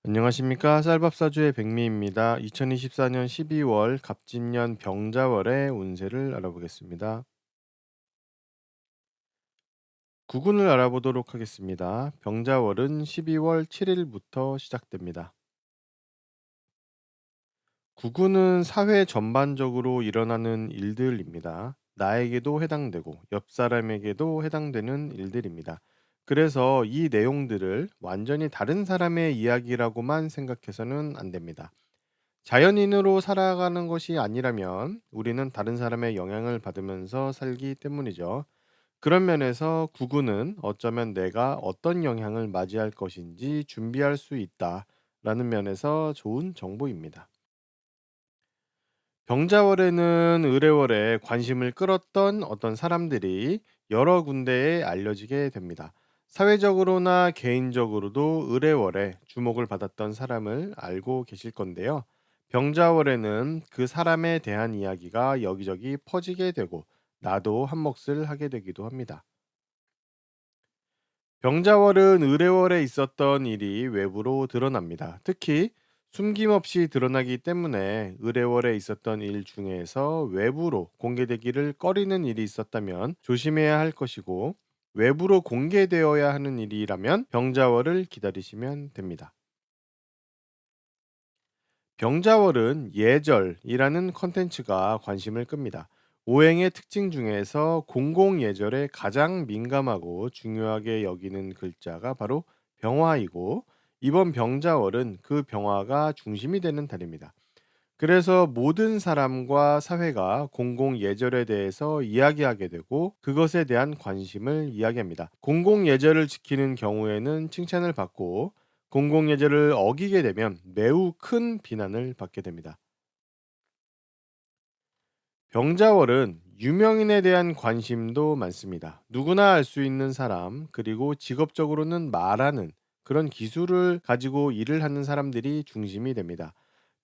안녕하십니까. 쌀밥사주의 백미입니다. 2024년 12월 갑진년 병자월의 운세를 알아보겠습니다. 구군을 알아보도록 하겠습니다. 병자월은 12월 7일부터 시작됩니다. 구군은 사회 전반적으로 일어나는 일들입니다. 나에게도 해당되고 옆 사람에게도 해당되는 일들입니다. 그래서 이 내용들을 완전히 다른 사람의 이야기라고만 생각해서는 안 됩니다. 자연인으로 살아가는 것이 아니라면 우리는 다른 사람의 영향을 받으면서 살기 때문이죠. 그런 면에서 구구는 어쩌면 내가 어떤 영향을 맞이할 것인지 준비할 수 있다라는 면에서 좋은 정보입니다. 병자월에는 의뢰월에 관심을 끌었던 어떤 사람들이 여러 군데에 알려지게 됩니다. 사회적으로나 개인적으로도 의뢰월에 주목을 받았던 사람을 알고 계실 건데요. 병자월에는 그 사람에 대한 이야기가 여기저기 퍼지게 되고 나도 한 몫을 하게 되기도 합니다. 병자월은 의뢰월에 있었던 일이 외부로 드러납니다. 특히 숨김없이 드러나기 때문에 의뢰월에 있었던 일 중에서 외부로 공개되기를 꺼리는 일이 있었다면 조심해야 할 것이고, 외부로 공개되어야 하는 일이라면 병자월을 기다리시면 됩니다. 병자월은 예절이라는 컨텐츠가 관심을 끕니다. 오행의 특징 중에서 공공예절에 가장 민감하고 중요하게 여기는 글자가 바로 병화이고, 이번 병자월은 그 병화가 중심이 되는 달입니다. 그래서 모든 사람과 사회가 공공예절에 대해서 이야기하게 되고 그것에 대한 관심을 이야기합니다. 공공예절을 지키는 경우에는 칭찬을 받고, 공공예절을 어기게 되면 매우 큰 비난을 받게 됩니다. 병자월은 유명인에 대한 관심도 많습니다. 누구나 알 수 있는 사람, 그리고 직업적으로는 말하는 그런 기술을 가지고 일을 하는 사람들이 중심이 됩니다.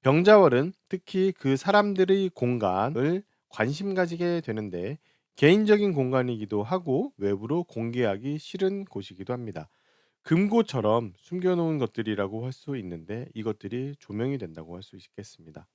병자월은 특히 그 사람들의 공간을 관심 가지게 되는데, 개인적인 공간이기도 하고 외부로 공개하기 싫은 곳이기도 합니다. 금고처럼 숨겨놓은 것들이라고 할 수 있는데 이것들이 조명이 된다고 할 수 있겠습니다.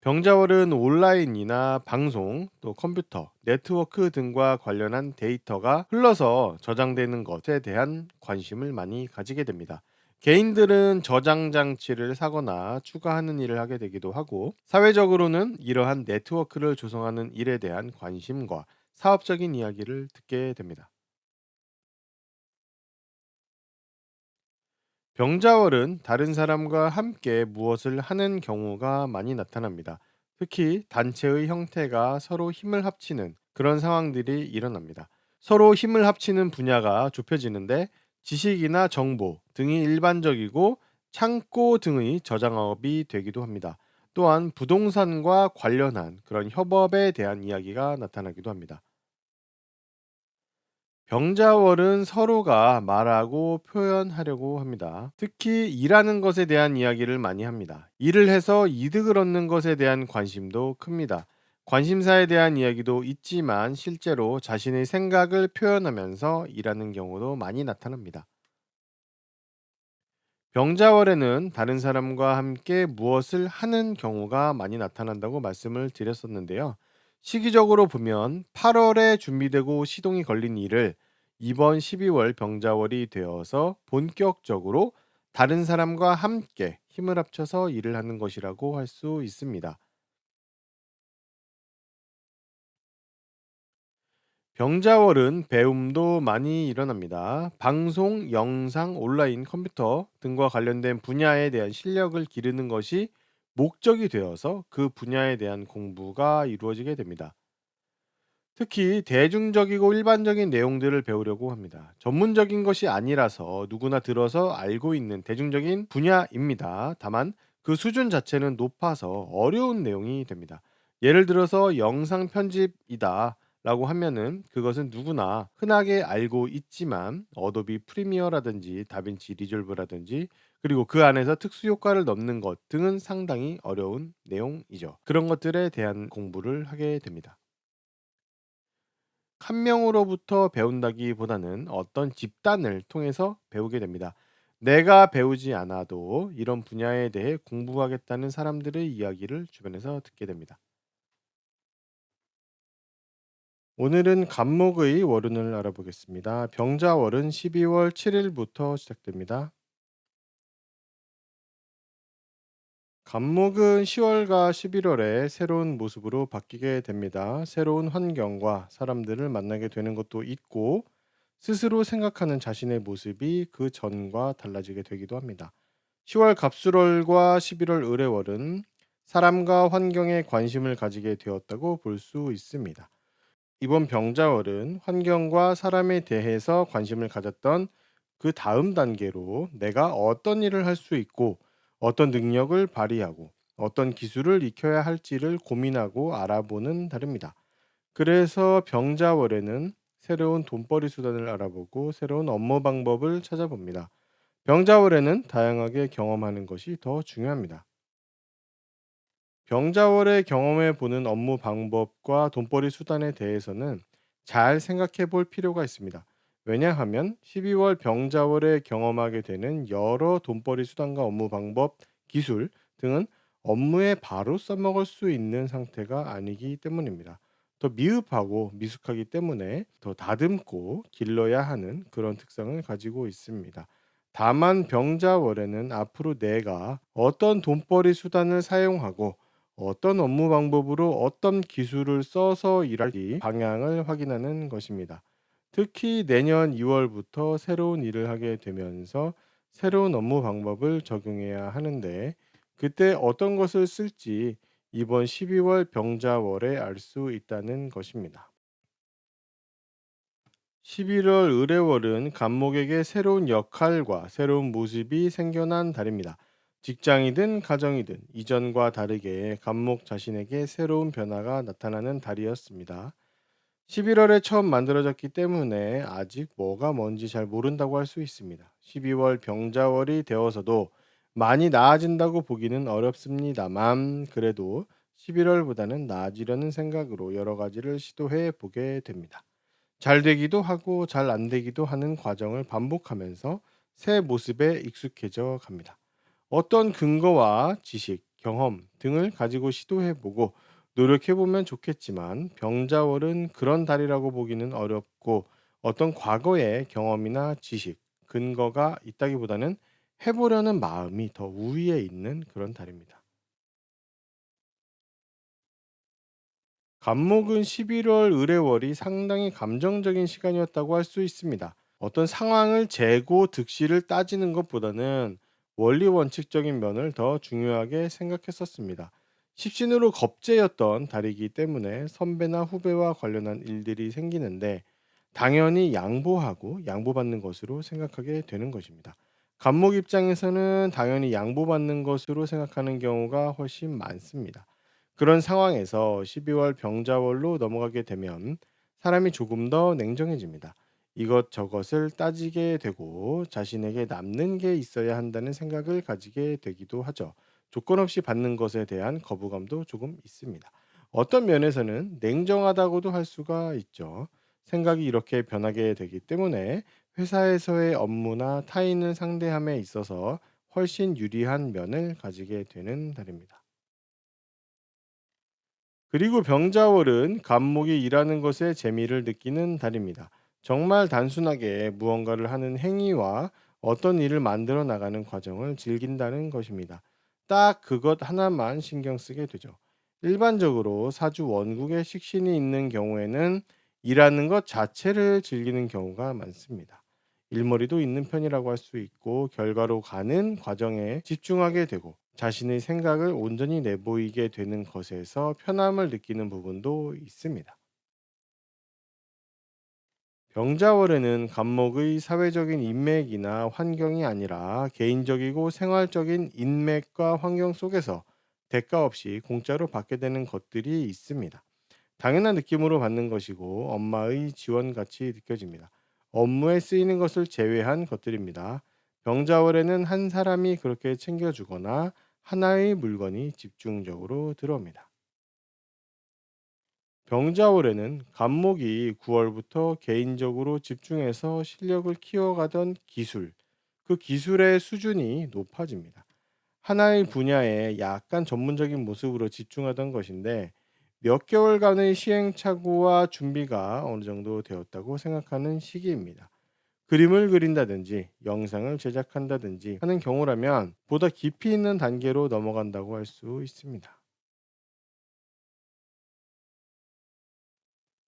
병자월은 온라인이나 방송, 또 컴퓨터, 네트워크 등과 관련한 데이터가 흘러서 저장되는 것에 대한 관심을 많이 가지게 됩니다. 개인들은 저장 장치를 사거나 추가하는 일을 하게 되기도 하고, 사회적으로는 이러한 네트워크를 조성하는 일에 대한 관심과 사업적인 이야기를 듣게 됩니다. 병자월은 다른 사람과 함께 무엇을 하는 경우가 많이 나타납니다. 특히 단체의 형태가 서로 힘을 합치는 그런 상황들이 일어납니다. 서로 힘을 합치는 분야가 좁혀지는데, 지식이나 정보 등이 일반적이고 창고 등의 저장업이 되기도 합니다. 또한 부동산과 관련한 그런 협업에 대한 이야기가 나타나기도 합니다. 병자월은 서로가 말하고 표현하려고 합니다. 특히 일하는 것에 대한 이야기를 많이 합니다. 일을 해서 이득을 얻는 것에 대한 관심도 큽니다. 관심사에 대한 이야기도 있지만 실제로 자신의 생각을 표현하면서 일하는 경우도 많이 나타납니다. 병자월에는 다른 사람과 함께 무엇을 하는 경우가 많이 나타난다고 말씀을 드렸었는데요. 시기적으로 보면 8월에 준비되고 시동이 걸린 일을 이번 12월 병자월이 되어서 본격적으로 다른 사람과 함께 힘을 합쳐서 일을 하는 것이라고 할 수 있습니다. 병자월은 배움도 많이 일어납니다. 방송, 영상, 온라인, 컴퓨터 등과 관련된 분야에 대한 실력을 기르는 것이 목적이 되어서 그 분야에 대한 공부가 이루어지게 됩니다. 특히 대중적이고 일반적인 내용들을 배우려고 합니다. 전문적인 것이 아니라서 누구나 들어서 알고 있는 대중적인 분야입니다. 다만 그 수준 자체는 높아서 어려운 내용이 됩니다. 예를 들어서 영상 편집이다 라고 하면은 그것은 누구나 흔하게 알고 있지만 어도비 프리미어라든지 다빈치 리졸브라든지 그리고 그 안에서 특수 효과를 넣는 것 등은 상당히 어려운 내용이죠. 그런 것들에 대한 공부를 하게 됩니다. 한 명으로부터 배운다기보다는 어떤 집단을 통해서 배우게 됩니다. 내가 배우지 않아도 이런 분야에 대해 공부하겠다는 사람들의 이야기를 주변에서 듣게 됩니다. 오늘은 간목의 월운을 알아보겠습니다. 병자월은 12월 7일부터 시작됩니다. 간목은 10월과 11월에 새로운 모습으로 바뀌게 됩니다. 새로운 환경과 사람들을 만나게 되는 것도 있고, 스스로 생각하는 자신의 모습이 그 전과 달라지게 되기도 합니다. 10월 갑술월과 11월 을해월은 사람과 환경에 관심을 가지게 되었다고 볼 수 있습니다. 이번 병자월은 환경과 사람에 대해서 관심을 가졌던 그 다음 단계로 내가 어떤 일을 할 수 있고 어떤 능력을 발휘하고 어떤 기술을 익혀야 할지를 고민하고 알아보는 달입니다. 그래서 병자월에는 새로운 돈벌이 수단을 알아보고 새로운 업무 방법을 찾아봅니다. 병자월에는 다양하게 경험하는 것이 더 중요합니다. 병자월에 경험해 보는 업무 방법과 돈벌이 수단에 대해서는 잘 생각해 볼 필요가 있습니다. 왜냐하면 12월 병자월에 경험하게 되는 여러 돈벌이 수단과 업무 방법, 기술 등은 업무에 바로 써먹을 수 있는 상태가 아니기 때문입니다. 더 미흡하고 미숙하기 때문에 더 다듬고 길러야 하는 그런 특성을 가지고 있습니다. 다만 병자월에는 앞으로 내가 어떤 돈벌이 수단을 사용하고 어떤 업무 방법으로 어떤 기술을 써서 일할지 방향을 확인하는 것입니다. 특히 내년 2월부터 새로운 일을 하게 되면서 새로운 업무 방법을 적용해야 하는데 그때 어떤 것을 쓸지 이번 12월 병자월에 알 수 있다는 것입니다. 11월 의뢰월은 간목에게 새로운 역할과 새로운 모습이 생겨난 달입니다. 직장이든 가정이든 이전과 다르게 간목 자신에게 새로운 변화가 나타나는 달이었습니다. 11월에 처음 만들어졌기 때문에 아직 뭐가 뭔지 잘 모른다고 할 수 있습니다. 12월 병자월이 되어서도 많이 나아진다고 보기는 어렵습니다만 그래도 11월보다는 나아지려는 생각으로 여러 가지를 시도해 보게 됩니다. 잘 되기도 하고 잘 안 되기도 하는 과정을 반복하면서 새 모습에 익숙해져 갑니다. 어떤 근거와 지식, 경험 등을 가지고 시도해 보고 노력해 보면 좋겠지만 병자월은 그런 달이라고 보기는 어렵고 어떤 과거의 경험이나 지식, 근거가 있다기보다는 해보려는 마음이 더 우위에 있는 그런 달입니다. 간목은 11월 의뢰월이 상당히 감정적인 시간이었다고 할 수 있습니다. 어떤 상황을 재고 득실을 따지는 것보다는 원리 원칙적인 면을 더 중요하게 생각했었습니다. 십신으로 겁재였던 달이기 때문에 선배나 후배와 관련한 일들이 생기는데 당연히 양보하고 양보받는 것으로 생각하게 되는 것입니다. 간목 입장에서는 당연히 양보받는 것으로 생각하는 경우가 훨씬 많습니다. 그런 상황에서 12월 병자월로 넘어가게 되면 사람이 조금 더 냉정해집니다. 이것저것을 따지게 되고 자신에게 남는 게 있어야 한다는 생각을 가지게 되기도 하죠. 조건 없이 받는 것에 대한 거부감도 조금 있습니다. 어떤 면에서는 냉정하다고도 할 수가 있죠. 생각이 이렇게 변하게 되기 때문에 회사에서의 업무나 타인을 상대함에 있어서 훨씬 유리한 면을 가지게 되는 달입니다. 그리고 병자월은 간목이 일하는 것에 재미를 느끼는 달입니다. 정말 단순하게 무언가를 하는 행위와 어떤 일을 만들어 나가는 과정을 즐긴다는 것입니다. 딱 그것 하나만 신경 쓰게 되죠. 일반적으로 사주 원국에 식신이 있는 경우에는 일하는 것 자체를 즐기는 경우가 많습니다. 일머리도 있는 편이라고 할 수 있고 결과로 가는 과정에 집중하게 되고 자신의 생각을 온전히 내보이게 되는 것에서 편함을 느끼는 부분도 있습니다. 병자월에는 간목의 사회적인 인맥이나 환경이 아니라 개인적이고 생활적인 인맥과 환경 속에서 대가 없이 공짜로 받게 되는 것들이 있습니다. 당연한 느낌으로 받는 것이고 엄마의 지원같이 느껴집니다. 업무에 쓰이는 것을 제외한 것들입니다. 병자월에는 한 사람이 그렇게 챙겨주거나 하나의 물건이 집중적으로 들어옵니다. 병자월에는 간목이 9월부터 개인적으로 집중해서 실력을 키워가던 기술, 그 기술의 수준이 높아집니다. 하나의 분야에 약간 전문적인 모습으로 집중하던 것인데 몇 개월간의 시행착오와 준비가 어느 정도 되었다고 생각하는 시기입니다. 그림을 그린다든지 영상을 제작한다든지 하는 경우라면 보다 깊이 있는 단계로 넘어간다고 할 수 있습니다.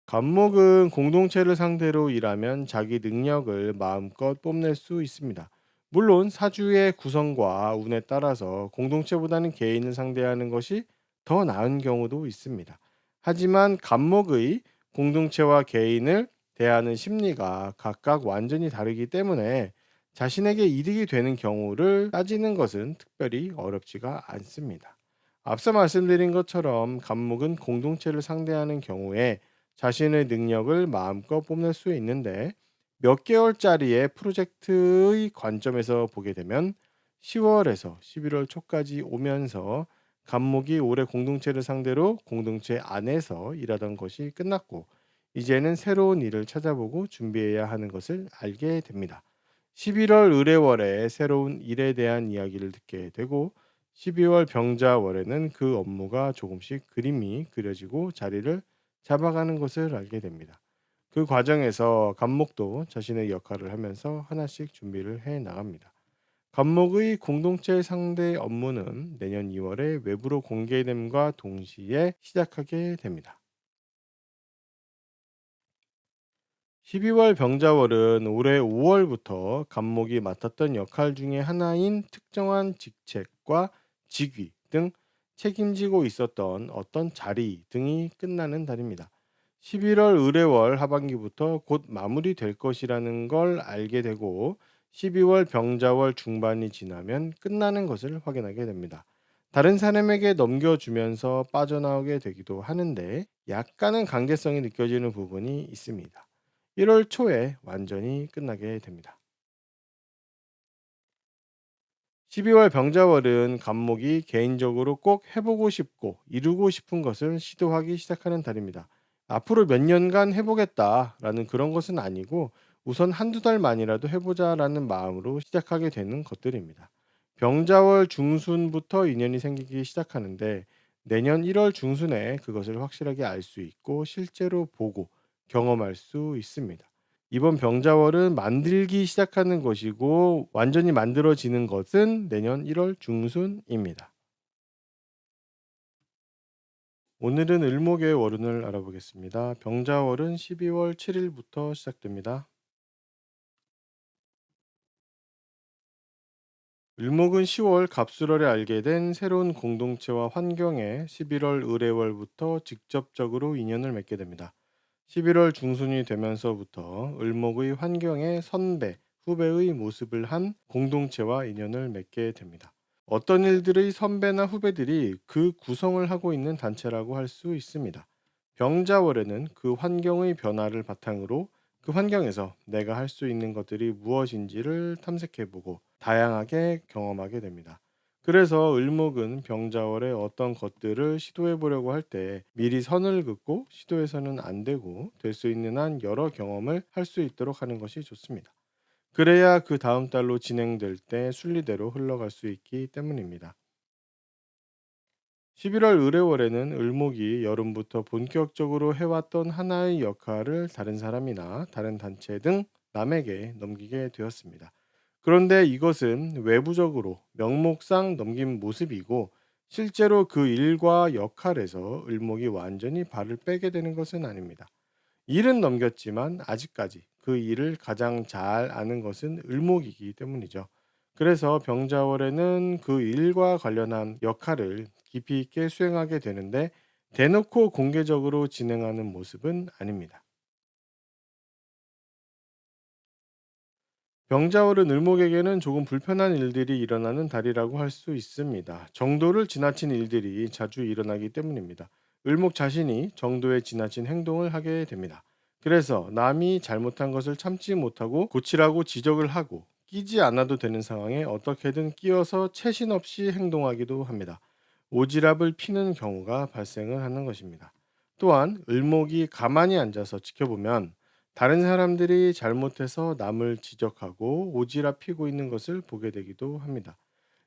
감목은 공동체를 상대로 일하면 자기 능력을 마음껏 뽐낼 수 있습니다. 물론 사주의 구성과 운에 따라서 공동체보다는 개인을 상대하는 것이 더 나은 경우도 있습니다. 하지만 감목의 공동체와 개인을 대하는 심리가 각각 완전히 다르기 때문에 자신에게 이득이 되는 경우를 따지는 것은 특별히 어렵지가 않습니다. 앞서 말씀드린 것처럼 감목은 공동체를 상대하는 경우에 자신의 능력을 마음껏 뽐낼 수 있는데 몇 개월짜리의 프로젝트의 관점에서 보게 되면 10월에서 11월 초까지 오면서 간목이 올해 공동체를 상대로 공동체 안에서 일하던 것이 끝났고 이제는 새로운 일을 찾아보고 준비해야 하는 것을 알게 됩니다. 11월 의뢰월에 새로운 일에 대한 이야기를 듣게 되고 12월 병자월에는 그 업무가 조금씩 그림이 그려지고 자리를 잡아가는 것을 알게 됩니다. 그 과정에서 간목도 자신의 역할을 하면서 하나씩 준비를 해 나갑니다. 간목의 공동체 상대 업무는 내년 2월에 외부로 공개됨과 동시에 시작하게 됩니다. 12월 병자월은 올해 5월부터 간목이 맡았던 역할 중에 하나인 특정한 직책과 직위 등 책임지고 있었던 어떤 자리 등이 끝나는 달입니다. 11월 의뢰월 하반기부터 곧 마무리될 것이라는 걸 알게 되고 12월 병자월 중반이 지나면 끝나는 것을 확인하게 됩니다. 다른 사람에게 넘겨주면서 빠져나오게 되기도 하는데 약간은 강제성이 느껴지는 부분이 있습니다. 1월 초에 완전히 끝나게 됩니다. 12월 병자월은 간목이 개인적으로 꼭 해보고 싶고 이루고 싶은 것을 시도하기 시작하는 달입니다. 앞으로 몇 년간 해보겠다라는 그런 것은 아니고 우선 한두 달만이라도 해보자라는 마음으로 시작하게 되는 것들입니다. 병자월 중순부터 인연이 생기기 시작하는데 내년 1월 중순에 그것을 확실하게 알 수 있고 실제로 보고 경험할 수 있습니다. 이번 병자월은 만들기 시작하는 것이고 완전히 만들어지는 것은 내년 1월 중순입니다. 오늘은 을목의 월운을 알아보겠습니다. 병자월은 12월 7일부터 시작됩니다. 을목은 10월 갑술월에 알게 된 새로운 공동체와 환경에 11월 을해월부터 직접적으로 인연을 맺게 됩니다. 11월 중순이 되면서부터 을목의 환경에 선배, 후배의 모습을 한 공동체와 인연을 맺게 됩니다. 어떤 일들의 선배나 후배들이 그 구성을 하고 있는 단체라고 할 수 있습니다. 병자월에는 그 환경의 변화를 바탕으로 그 환경에서 내가 할 수 있는 것들이 무엇인지를 탐색해보고 다양하게 경험하게 됩니다. 그래서 을목은 병자월에 어떤 것들을 시도해 보려고 할 때 미리 선을 긋고 시도해서는 안 되고 될 수 있는 한 여러 경험을 할 수 있도록 하는 것이 좋습니다. 그래야 그 다음 달로 진행될 때 순리대로 흘러갈 수 있기 때문입니다. 11월 의뢰월에는 을목이 여름부터 본격적으로 해왔던 하나의 역할을 다른 사람이나 다른 단체 등 남에게 넘기게 되었습니다. 그런데 이것은 외부적으로 명목상 넘긴 모습이고 실제로 그 일과 역할에서 을목이 완전히 발을 빼게 되는 것은 아닙니다. 일은 넘겼지만 아직까지 그 일을 가장 잘 아는 것은 을목이기 때문이죠. 그래서 병자월에는 그 일과 관련한 역할을 깊이 있게 수행하게 되는데 대놓고 공개적으로 진행하는 모습은 아닙니다. 병자월은 을목에게는 조금 불편한 일들이 일어나는 달이라고 할 수 있습니다. 정도를 지나친 일들이 자주 일어나기 때문입니다. 을목 자신이 정도에 지나친 행동을 하게 됩니다. 그래서 남이 잘못한 것을 참지 못하고 고치라고 지적을 하고 끼지 않아도 되는 상황에 어떻게든 끼어서 채신 없이 행동하기도 합니다. 오지랖을 피는 경우가 발생을 하는 것입니다. 또한 을목이 가만히 앉아서 지켜보면 다른 사람들이 잘못해서 남을 지적하고 오지랖 피고 있는 것을 보게 되기도 합니다.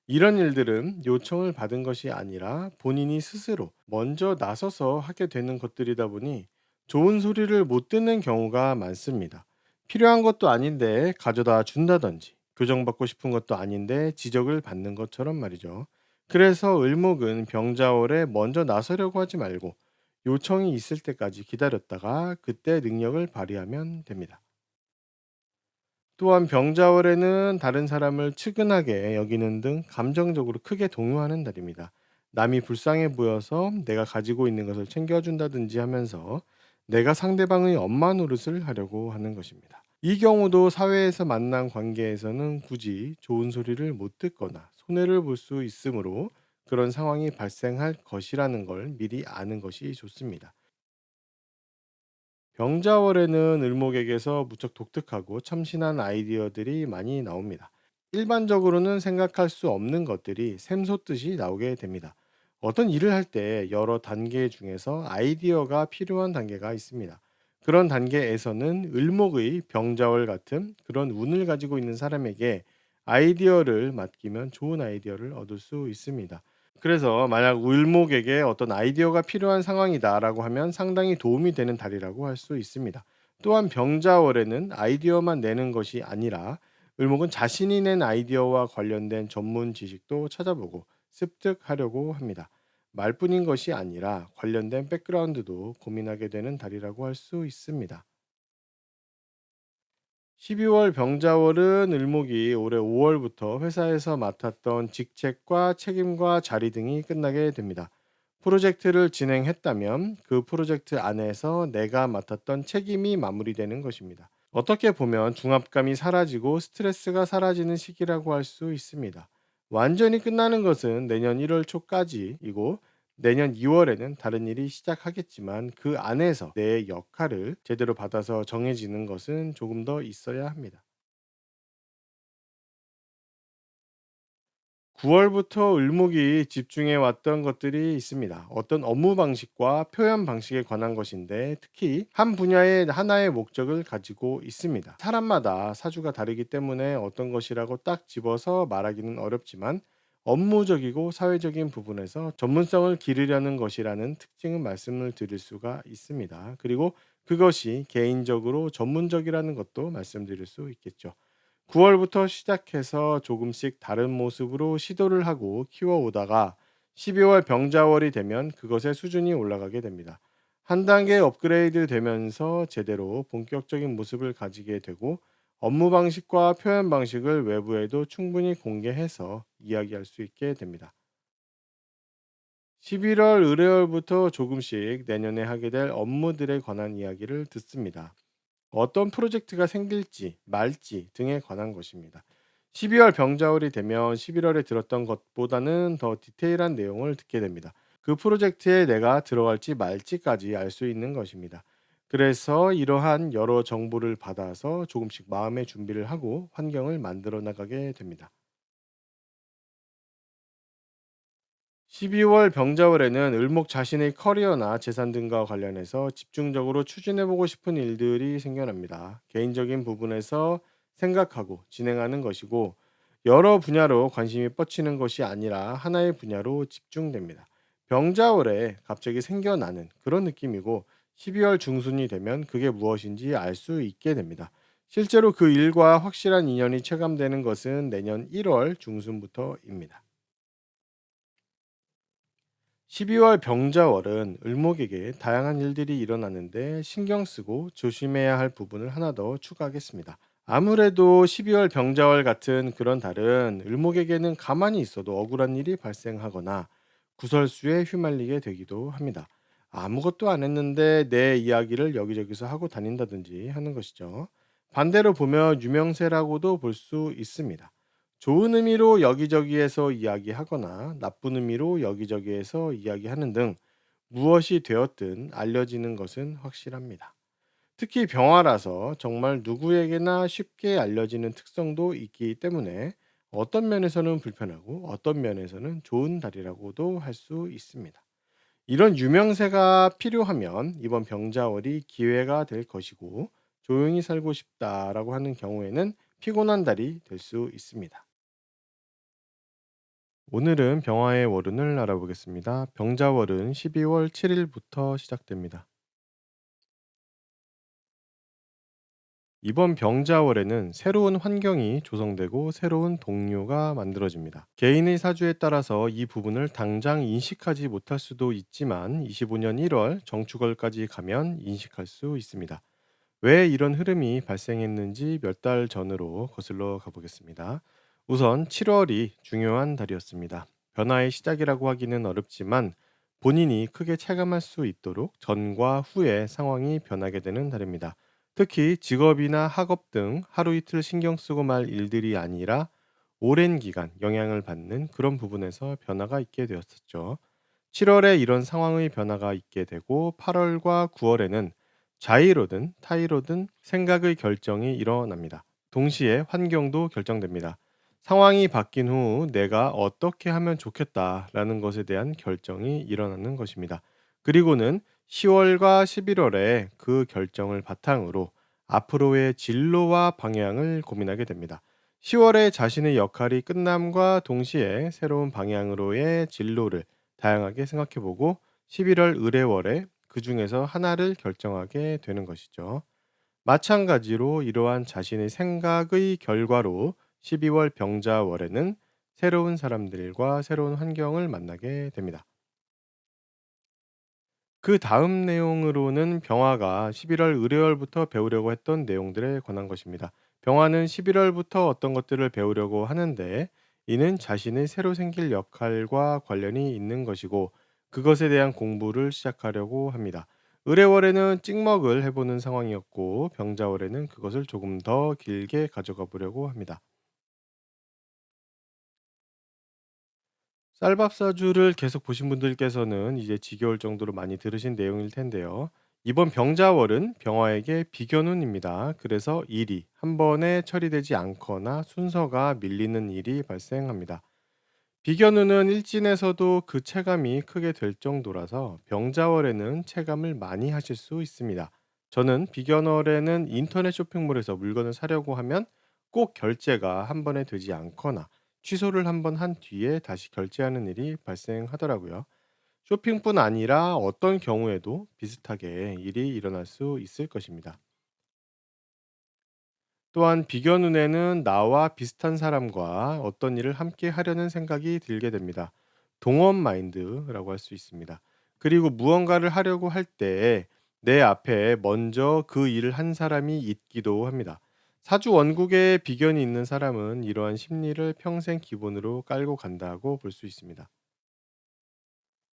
이런 일들은 요청을 받은 것이 아니라 본인이 스스로 먼저 나서서 하게 되는 것들이다 보니 좋은 소리를 못 듣는 경우가 많습니다. 필요한 것도 아닌데 가져다 준다든지 교정받고 싶은 것도 아닌데 지적을 받는 것처럼 말이죠. 그래서 을목은 병자월에 먼저 나서려고 하지 말고 요청이 있을 때까지 기다렸다가 그때 능력을 발휘하면 됩니다. 또한 병자월에는 다른 사람을 측은하게 여기는 등 감정적으로 크게 동요하는 달입니다. 남이 불쌍해 보여서 내가 가지고 있는 것을 챙겨준다든지 하면서 내가 상대방의 엄마 노릇을 하려고 하는 것입니다. 이 경우도 사회에서 만난 관계에서는 굳이 좋은 소리를 못 듣거나 손해를 볼 수 있으므로 그런 상황이 발생할 것이라는 걸 미리 아는 것이 좋습니다. 병자월에는 을목에게서 무척 독특하고 참신한 아이디어들이 많이 나옵니다. 일반적으로는 생각할 수 없는 것들이 샘솟듯이 나오게 됩니다. 어떤 일을 할 때 여러 단계 중에서 아이디어가 필요한 단계가 있습니다. 그런 단계에서는 을목의 병자월 같은 그런 운을 가지고 있는 사람에게 아이디어를 맡기면 좋은 아이디어를 얻을 수 있습니다. 그래서 만약 을목에게 어떤 아이디어가 필요한 상황이다라고 하면 상당히 도움이 되는 달이라고 할 수 있습니다. 또한 병자월에는 아이디어만 내는 것이 아니라 을목은 자신이 낸 아이디어와 관련된 전문 지식도 찾아보고 습득하려고 합니다. 말뿐인 것이 아니라 관련된 백그라운드도 고민하게 되는 달이라고 할 수 있습니다. 12월 병자월은 을목이 올해 5월부터 회사에서 맡았던 직책과 책임과 자리 등이 끝나게 됩니다. 프로젝트를 진행했다면 그 프로젝트 안에서 내가 맡았던 책임이 마무리되는 것입니다. 어떻게 보면 중압감이 사라지고 스트레스가 사라지는 시기라고 할 수 있습니다. 완전히 끝나는 것은 내년 1월 초까지이고 내년 2월에는 다른 일이 시작하겠지만 그 안에서 내 역할을 제대로 받아서 정해지는 것은 조금 더 있어야 합니다. 9월부터 을목이 집중해 왔던 것들이 있습니다. 어떤 업무 방식과 표현 방식에 관한 것인데 특히 한 분야에 하나의 목적을 가지고 있습니다. 사람마다 사주가 다르기 때문에 어떤 것이라고 딱 집어서 말하기는 어렵지만 업무적이고 사회적인 부분에서 전문성을 기르려는 것이라는 특징은 말씀을 드릴 수가 있습니다. 그리고 그것이 개인적으로 전문적이라는 것도 말씀드릴 수 있겠죠. 9월부터 시작해서 조금씩 다른 모습으로 시도를 하고 키워오다가 12월 병자월이 되면 그것의 수준이 올라가게 됩니다. 한 단계 업그레이드 되면서 제대로 본격적인 모습을 가지게 되고 업무 방식과 표현 방식을 외부에도 충분히 공개해서 이야기할 수 있게 됩니다. 11월 의뢰월부터 조금씩 내년에 하게 될 업무들에 관한 이야기를 듣습니다. 어떤 프로젝트가 생길지 말지 등에 관한 것입니다. 12월 병자월이 되면 11월에 들었던 것보다는 더 디테일한 내용을 듣게 됩니다. 그 프로젝트에 내가 들어갈지 말지까지 알 수 있는 것입니다. 그래서 이러한 여러 정보를 받아서 조금씩 마음의 준비를 하고 환경을 만들어 나가게 됩니다. 12월 병자월에는 을목 자신의 커리어나 재산 등과 관련해서 집중적으로 추진해보고 싶은 일들이 생겨납니다. 개인적인 부분에서 생각하고 진행하는 것이고 여러 분야로 관심이 뻗치는 것이 아니라 하나의 분야로 집중됩니다. 병자월에 갑자기 생겨나는 그런 느낌이고 12월 중순이 되면 그게 무엇인지 알 수 있게 됩니다. 실제로 그 일과 확실한 인연이 체감되는 것은 내년 1월 중순부터입니다. 12월 병자월은 을목에게 다양한 일들이 일어나는데 신경 쓰고 조심해야 할 부분을 하나 더 추가하겠습니다. 아무래도 12월 병자월 같은 그런 달은 을목에게는 가만히 있어도 억울한 일이 발생하거나 구설수에 휘말리게 되기도 합니다. 아무것도 안 했는데 내 이야기를 여기저기서 하고 다닌다든지 하는 것이죠. 반대로 보면 유명세라고도 볼 수 있습니다. 좋은 의미로 여기저기에서 이야기하거나 나쁜 의미로 여기저기에서 이야기하는 등 무엇이 되었든 알려지는 것은 확실합니다. 특히 병화라서 정말 누구에게나 쉽게 알려지는 특성도 있기 때문에 어떤 면에서는 불편하고 어떤 면에서는 좋은 달이라고도 할 수 있습니다. 이런 유명세가 필요하면 이번 병자월이 기회가 될 것이고, 조용히 살고 싶다라고 하는 경우에는 피곤한 달이 될 수 있습니다. 오늘은 병화의 월운을 알아보겠습니다. 병자월은 12월 7일부터 시작됩니다. 이번 병자월에는 새로운 환경이 조성되고 새로운 동료가 만들어집니다. 개인의 사주에 따라서 이 부분을 당장 인식하지 못할 수도 있지만 25년 1월 정축월까지 가면 인식할 수 있습니다. 왜 이런 흐름이 발생했는지 몇 달 전으로 거슬러 가보겠습니다. 우선 7월이 중요한 달이었습니다. 변화의 시작이라고 하기는 어렵지만 본인이 크게 체감할 수 있도록 전과 후의 상황이 변하게 되는 달입니다. 특히 직업이나 학업 등 하루 이틀 신경 쓰고 말 일들이 아니라 오랜 기간 영향을 받는 그런 부분에서 변화가 있게 되었었죠. 7월에 이런 상황의 변화가 있게 되고 8월과 9월에는 자의로든 타의로든 생각의 결정이 일어납니다. 동시에 환경도 결정됩니다. 상황이 바뀐 후 내가 어떻게 하면 좋겠다라는 것에 대한 결정이 일어나는 것입니다. 그리고는 10월과 11월에 그 결정을 바탕으로 앞으로의 진로와 방향을 고민하게 됩니다. 10월에 자신의 역할이 끝남과 동시에 새로운 방향으로의 진로를 다양하게 생각해보고 11월 의뢰월에 그 중에서 하나를 결정하게 되는 것이죠. 마찬가지로 이러한 자신의 생각의 결과로 12월 병자월에는 새로운 사람들과 새로운 환경을 만나게 됩니다. 그 다음 내용으로는 병화가 11월 의뢰월부터 배우려고 했던 내용들에 관한 것입니다. 병화는 11월부터 어떤 것들을 배우려고 하는데 이는 자신의 새로 생길 역할과 관련이 있는 것이고 그것에 대한 공부를 시작하려고 합니다. 의뢰월에는 찍먹을 해보는 상황이었고 병자월에는 그것을 조금 더 길게 가져가 보려고 합니다. 쌀밥사주를 계속 보신 분들께서는 이제 지겨울 정도로 많이 들으신 내용일 텐데요. 이번 병자월은 병화에게 비견운입니다. 그래서 일이 한 번에 처리되지 않거나 순서가 밀리는 일이 발생합니다. 비견운은 일진에서도 그 체감이 크게 될 정도라서 병자월에는 체감을 많이 하실 수 있습니다. 저는 비견월에는 인터넷 쇼핑몰에서 물건을 사려고 하면 꼭 결제가 한 번에 되지 않거나 취소를 한 번 한 뒤에 다시 결제하는 일이 발생하더라고요. 쇼핑뿐 아니라 어떤 경우에도 비슷하게 일이 일어날 수 있을 것입니다. 또한 비교 눈에는 나와 비슷한 사람과 어떤 일을 함께 하려는 생각이 들게 됩니다. 동업 마인드라고 할 수 있습니다. 그리고 무언가를 하려고 할 때 내 앞에 먼저 그 일을 한 사람이 있기도 합니다. 사주 원국에 비견이 있는 사람은 이러한 심리를 평생 기본으로 깔고 간다고 볼 수 있습니다.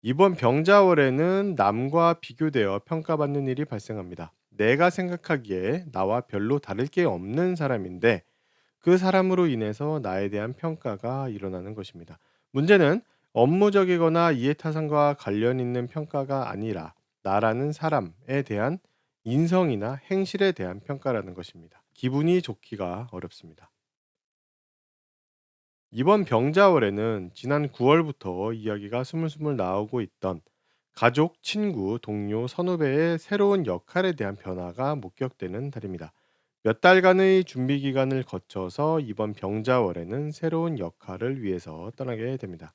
이번 병자월에는 남과 비교되어 평가받는 일이 발생합니다. 내가 생각하기에 나와 별로 다를 게 없는 사람인데 그 사람으로 인해서 나에 대한 평가가 일어나는 것입니다. 문제는 업무적이거나 이해타산과 관련 있는 평가가 아니라 나라는 사람에 대한 인성이나 행실에 대한 평가라는 것입니다. 기분이 좋기가 어렵습니다. 이번 병자월에는 지난 9월부터 이야기가 스물스물 나오고 있던 가족, 친구, 동료, 선후배의 새로운 역할에 대한 변화가 목격되는 달입니다. 몇 달간의 준비 기간을 거쳐서 이번 병자월에는 새로운 역할을 위해서 떠나게 됩니다.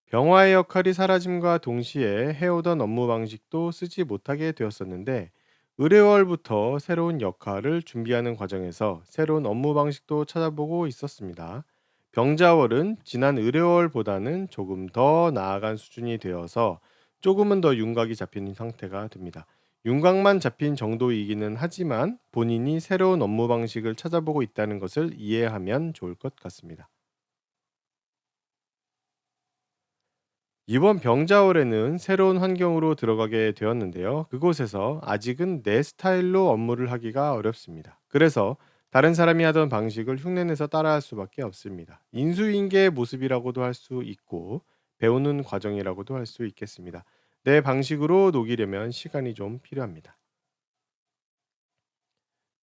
병화의 역할이 사라짐과 동시에 해오던 업무 방식도 쓰지 못하게 되었었는데 의뢰월부터 새로운 역할을 준비하는 과정에서 새로운 업무 방식도 찾아보고 있었습니다. 병자월은 지난 의뢰월보다는 조금 더 나아간 수준이 되어서 조금은 더 윤곽이 잡힌 상태가 됩니다. 윤곽만 잡힌 정도이기는 하지만 본인이 새로운 업무 방식을 찾아보고 있다는 것을 이해하면 좋을 것 같습니다. 이번 병자월에는 새로운 환경으로 들어가게 되었는데요. 그곳에서 아직은 내 스타일로 업무를 하기가 어렵습니다. 그래서 다른 사람이 하던 방식을 흉내내서 따라할 수밖에 없습니다. 인수인계의 모습이라고도 할 수 있고 배우는 과정이라고도 할 수 있겠습니다. 내 방식으로 녹이려면 시간이 좀 필요합니다.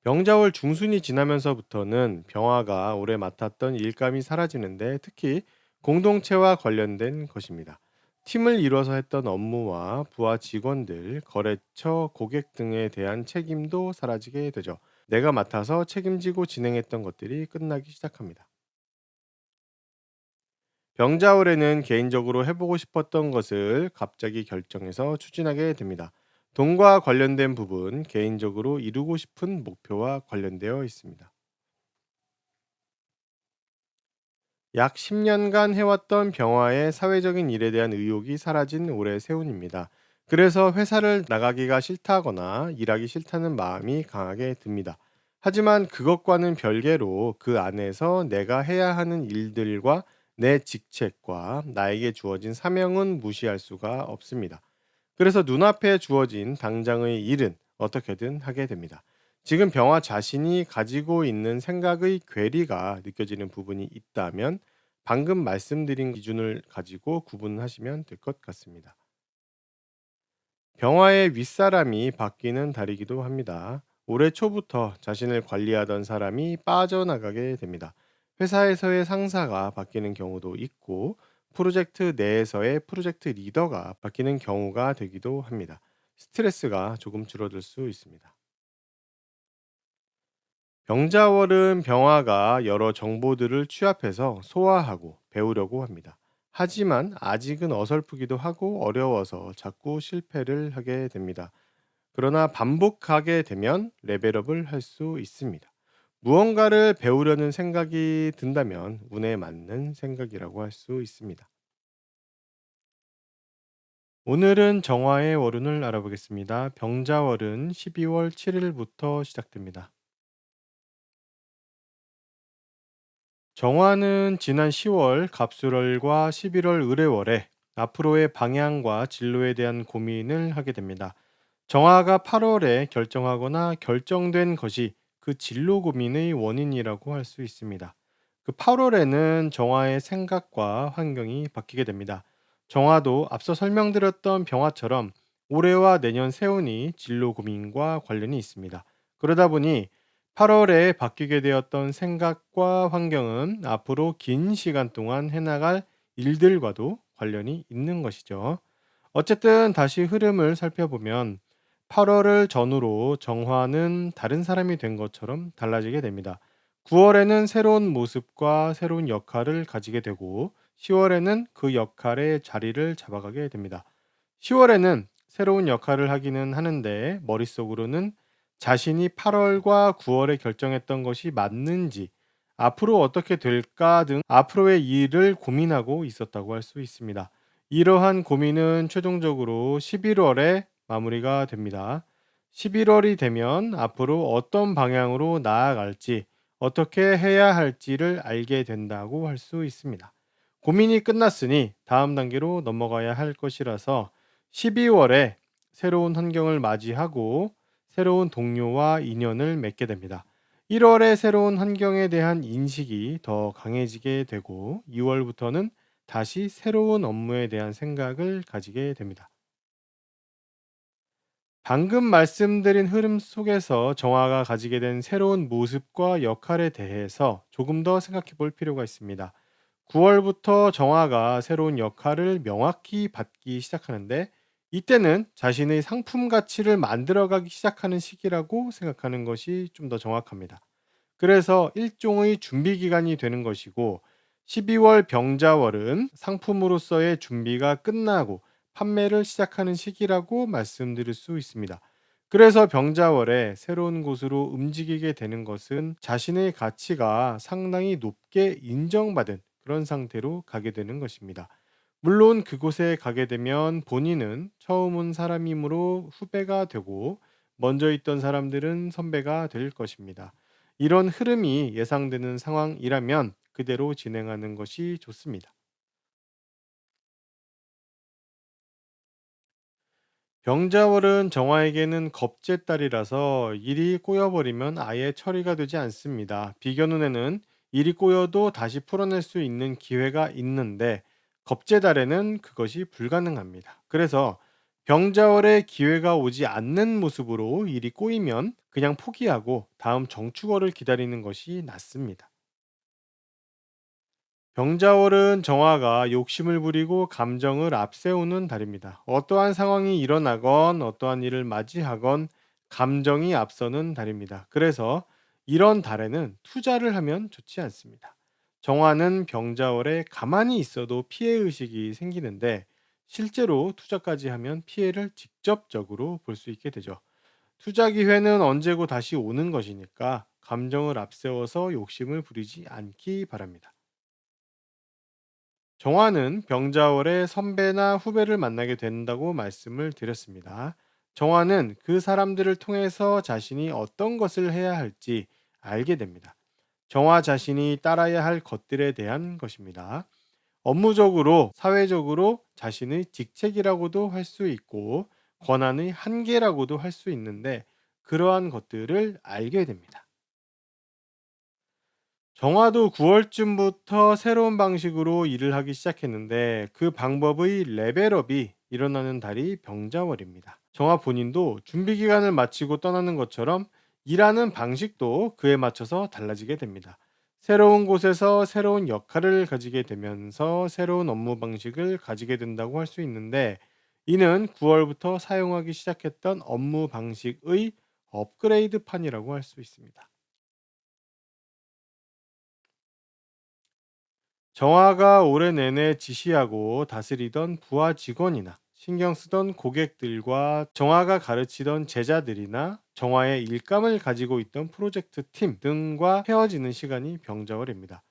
병자월 중순이 지나면서부터는 병화가 오래 맡았던 일감이 사라지는데 특히 공동체와 관련된 것입니다. 팀을 이뤄서 했던 업무와 부하 직원들, 거래처, 고객 등에 대한 책임도 사라지게 되죠. 내가 맡아서 책임지고 진행했던 것들이 끝나기 시작합니다. 병자호래는 개인적으로 해보고 싶었던 것을 갑자기 결정해서 추진하게 됩니다. 돈과 관련된 부분, 개인적으로 이루고 싶은 목표와 관련되어 있습니다. 약 10년간 해왔던 병화의 사회적인 일에 대한 의욕이 사라진 올해 세운입니다. 그래서 회사를 나가기가 싫다거나 일하기 싫다는 마음이 강하게 듭니다. 하지만 그것과는 별개로 그 안에서 내가 해야 하는 일들과 내 직책과 나에게 주어진 사명은 무시할 수가 없습니다. 그래서 눈앞에 주어진 당장의 일은 어떻게든 하게 됩니다. 지금 병화 자신이 가지고 있는 생각의 괴리가 느껴지는 부분이 있다면 방금 말씀드린 기준을 가지고 구분하시면 될 것 같습니다. 병화의 윗사람이 바뀌는 달이기도 합니다. 올해 초부터 자신을 관리하던 사람이 빠져나가게 됩니다. 회사에서의 상사가 바뀌는 경우도 있고, 프로젝트 내에서의 프로젝트 리더가 바뀌는 경우가 되기도 합니다. 스트레스가 조금 줄어들 수 있습니다. 병자월은 병화가 여러 정보들을 취합해서 소화하고 배우려고 합니다. 하지만 아직은 어설프기도 하고 어려워서 자꾸 실패를 하게 됩니다. 그러나 반복하게 되면 레벨업을 할 수 있습니다. 무언가를 배우려는 생각이 든다면 운에 맞는 생각이라고 할 수 있습니다. 오늘은 정화의 월운을 알아보겠습니다. 병자월은 12월 7일부터 시작됩니다. 정화는 지난 10월 갑술월과 11월 을해월에 앞으로의 방향과 진로에 대한 고민을 하게 됩니다. 정화가 8월에 결정하거나 결정된 것이 그 진로 고민의 원인이라고 할 수 있습니다. 그 8월에는 정화의 생각과 환경이 바뀌게 됩니다. 정화도 앞서 설명드렸던 병화처럼 올해와 내년 세운이 진로 고민과 관련이 있습니다. 그러다 보니 8월에 바뀌게 되었던 생각과 환경은 앞으로 긴 시간 동안 해나갈 일들과도 관련이 있는 것이죠. 어쨌든 다시 흐름을 살펴보면 8월을 전후로 정화는 다른 사람이 된 것처럼 달라지게 됩니다. 9월에는 새로운 모습과 새로운 역할을 가지게 되고 10월에는 그 역할의 자리를 잡아가게 됩니다. 10월에는 새로운 역할을 하기는 하는데 머릿속으로는 자신이 8월과 9월에 결정했던 것이 맞는지, 앞으로 어떻게 될까 등 앞으로의 일을 고민하고 있었다고 할 수 있습니다. 이러한 고민은 최종적으로 11월에 마무리가 됩니다. 11월이 되면 앞으로 어떤 방향으로 나아갈지, 어떻게 해야 할지를 알게 된다고 할 수 있습니다. 고민이 끝났으니 다음 단계로 넘어가야 할 것이라서 12월에 새로운 환경을 맞이하고 새로운 동료와 인연을 맺게 됩니다. 1월에 새로운 환경에 대한 인식이 더 강해지게 되고 2월부터는 다시 새로운 업무에 대한 생각을 가지게 됩니다. 방금 말씀드린 흐름 속에서 정화가 가지게 된 새로운 모습과 역할에 대해서 조금 더 생각해 볼 필요가 있습니다. 9월부터 정화가 새로운 역할을 명확히 받기 시작하는데 이때는 자신의 상품 가치를 만들어가기 시작하는 시기라고 생각하는 것이 좀 더 정확합니다. 그래서 일종의 준비 기간이 되는 것이고 12월 병자월은 상품으로서의 준비가 끝나고 판매를 시작하는 시기라고 말씀드릴 수 있습니다. 그래서 병자월에 새로운 곳으로 움직이게 되는 것은 자신의 가치가 상당히 높게 인정받은 그런 상태로 가게 되는 것입니다. 물론 그곳에 가게 되면 본인은 처음 온 사람이므로 후배가 되고 먼저 있던 사람들은 선배가 될 것입니다. 이런 흐름이 예상되는 상황이라면 그대로 진행하는 것이 좋습니다. 병자월은 정화에게는 겁제달이라서 일이 꼬여버리면 아예 처리가 되지 않습니다. 비견운에는 일이 꼬여도 다시 풀어낼 수 있는 기회가 있는데 겁제달에는 그것이 불가능합니다. 그래서 병자월에 기회가 오지 않는 모습으로 일이 꼬이면 그냥 포기하고 다음 정축월을 기다리는 것이 낫습니다. 병자월은 정화가 욕심을 부리고 감정을 앞세우는 달입니다. 어떠한 상황이 일어나건 어떠한 일을 맞이하건 감정이 앞서는 달입니다. 그래서 이런 달에는 투자를 하면 좋지 않습니다. 정화는 병자월에 가만히 있어도 피해 의식이 생기는데 실제로 투자까지 하면 피해를 직접적으로 볼 수 있게 되죠. 투자 기회는 언제고 다시 오는 것이니까 감정을 앞세워서 욕심을 부리지 않기 바랍니다. 정화는 병자월에 선배나 후배를 만나게 된다고 말씀을 드렸습니다. 정화는 그 사람들을 통해서 자신이 어떤 것을 해야 할지 알게 됩니다. 정화 자신이 따라야 할 것들에 대한 것입니다. 업무적으로, 사회적으로 자신의 직책이라고도 할 수 있고, 권한의 한계라고도 할 수 있는데, 그러한 것들을 알게 됩니다. 정화도 9월쯤부터 새로운 방식으로 일을 하기 시작했는데 그 방법의 레벨업이 일어나는 달이 병자월입니다. 정화 본인도 준비 기간을 마치고 떠나는 것처럼 일하는 방식도 그에 맞춰서 달라지게 됩니다. 새로운 곳에서 새로운 역할을 가지게 되면서 새로운 업무 방식을 가지게 된다고 할 수 있는데 이는 9월부터 사용하기 시작했던 업무 방식의 업그레이드 판이라고 할 수 있습니다. 정화가 올해 내내 지시하고 다스리던 부하 직원이나 신경 쓰던 고객들과 정화가 가르치던 제자들이나 정화의 일감을 가지고 있던 프로젝트 팀 등과 헤어지는 시간이 병자월입니다.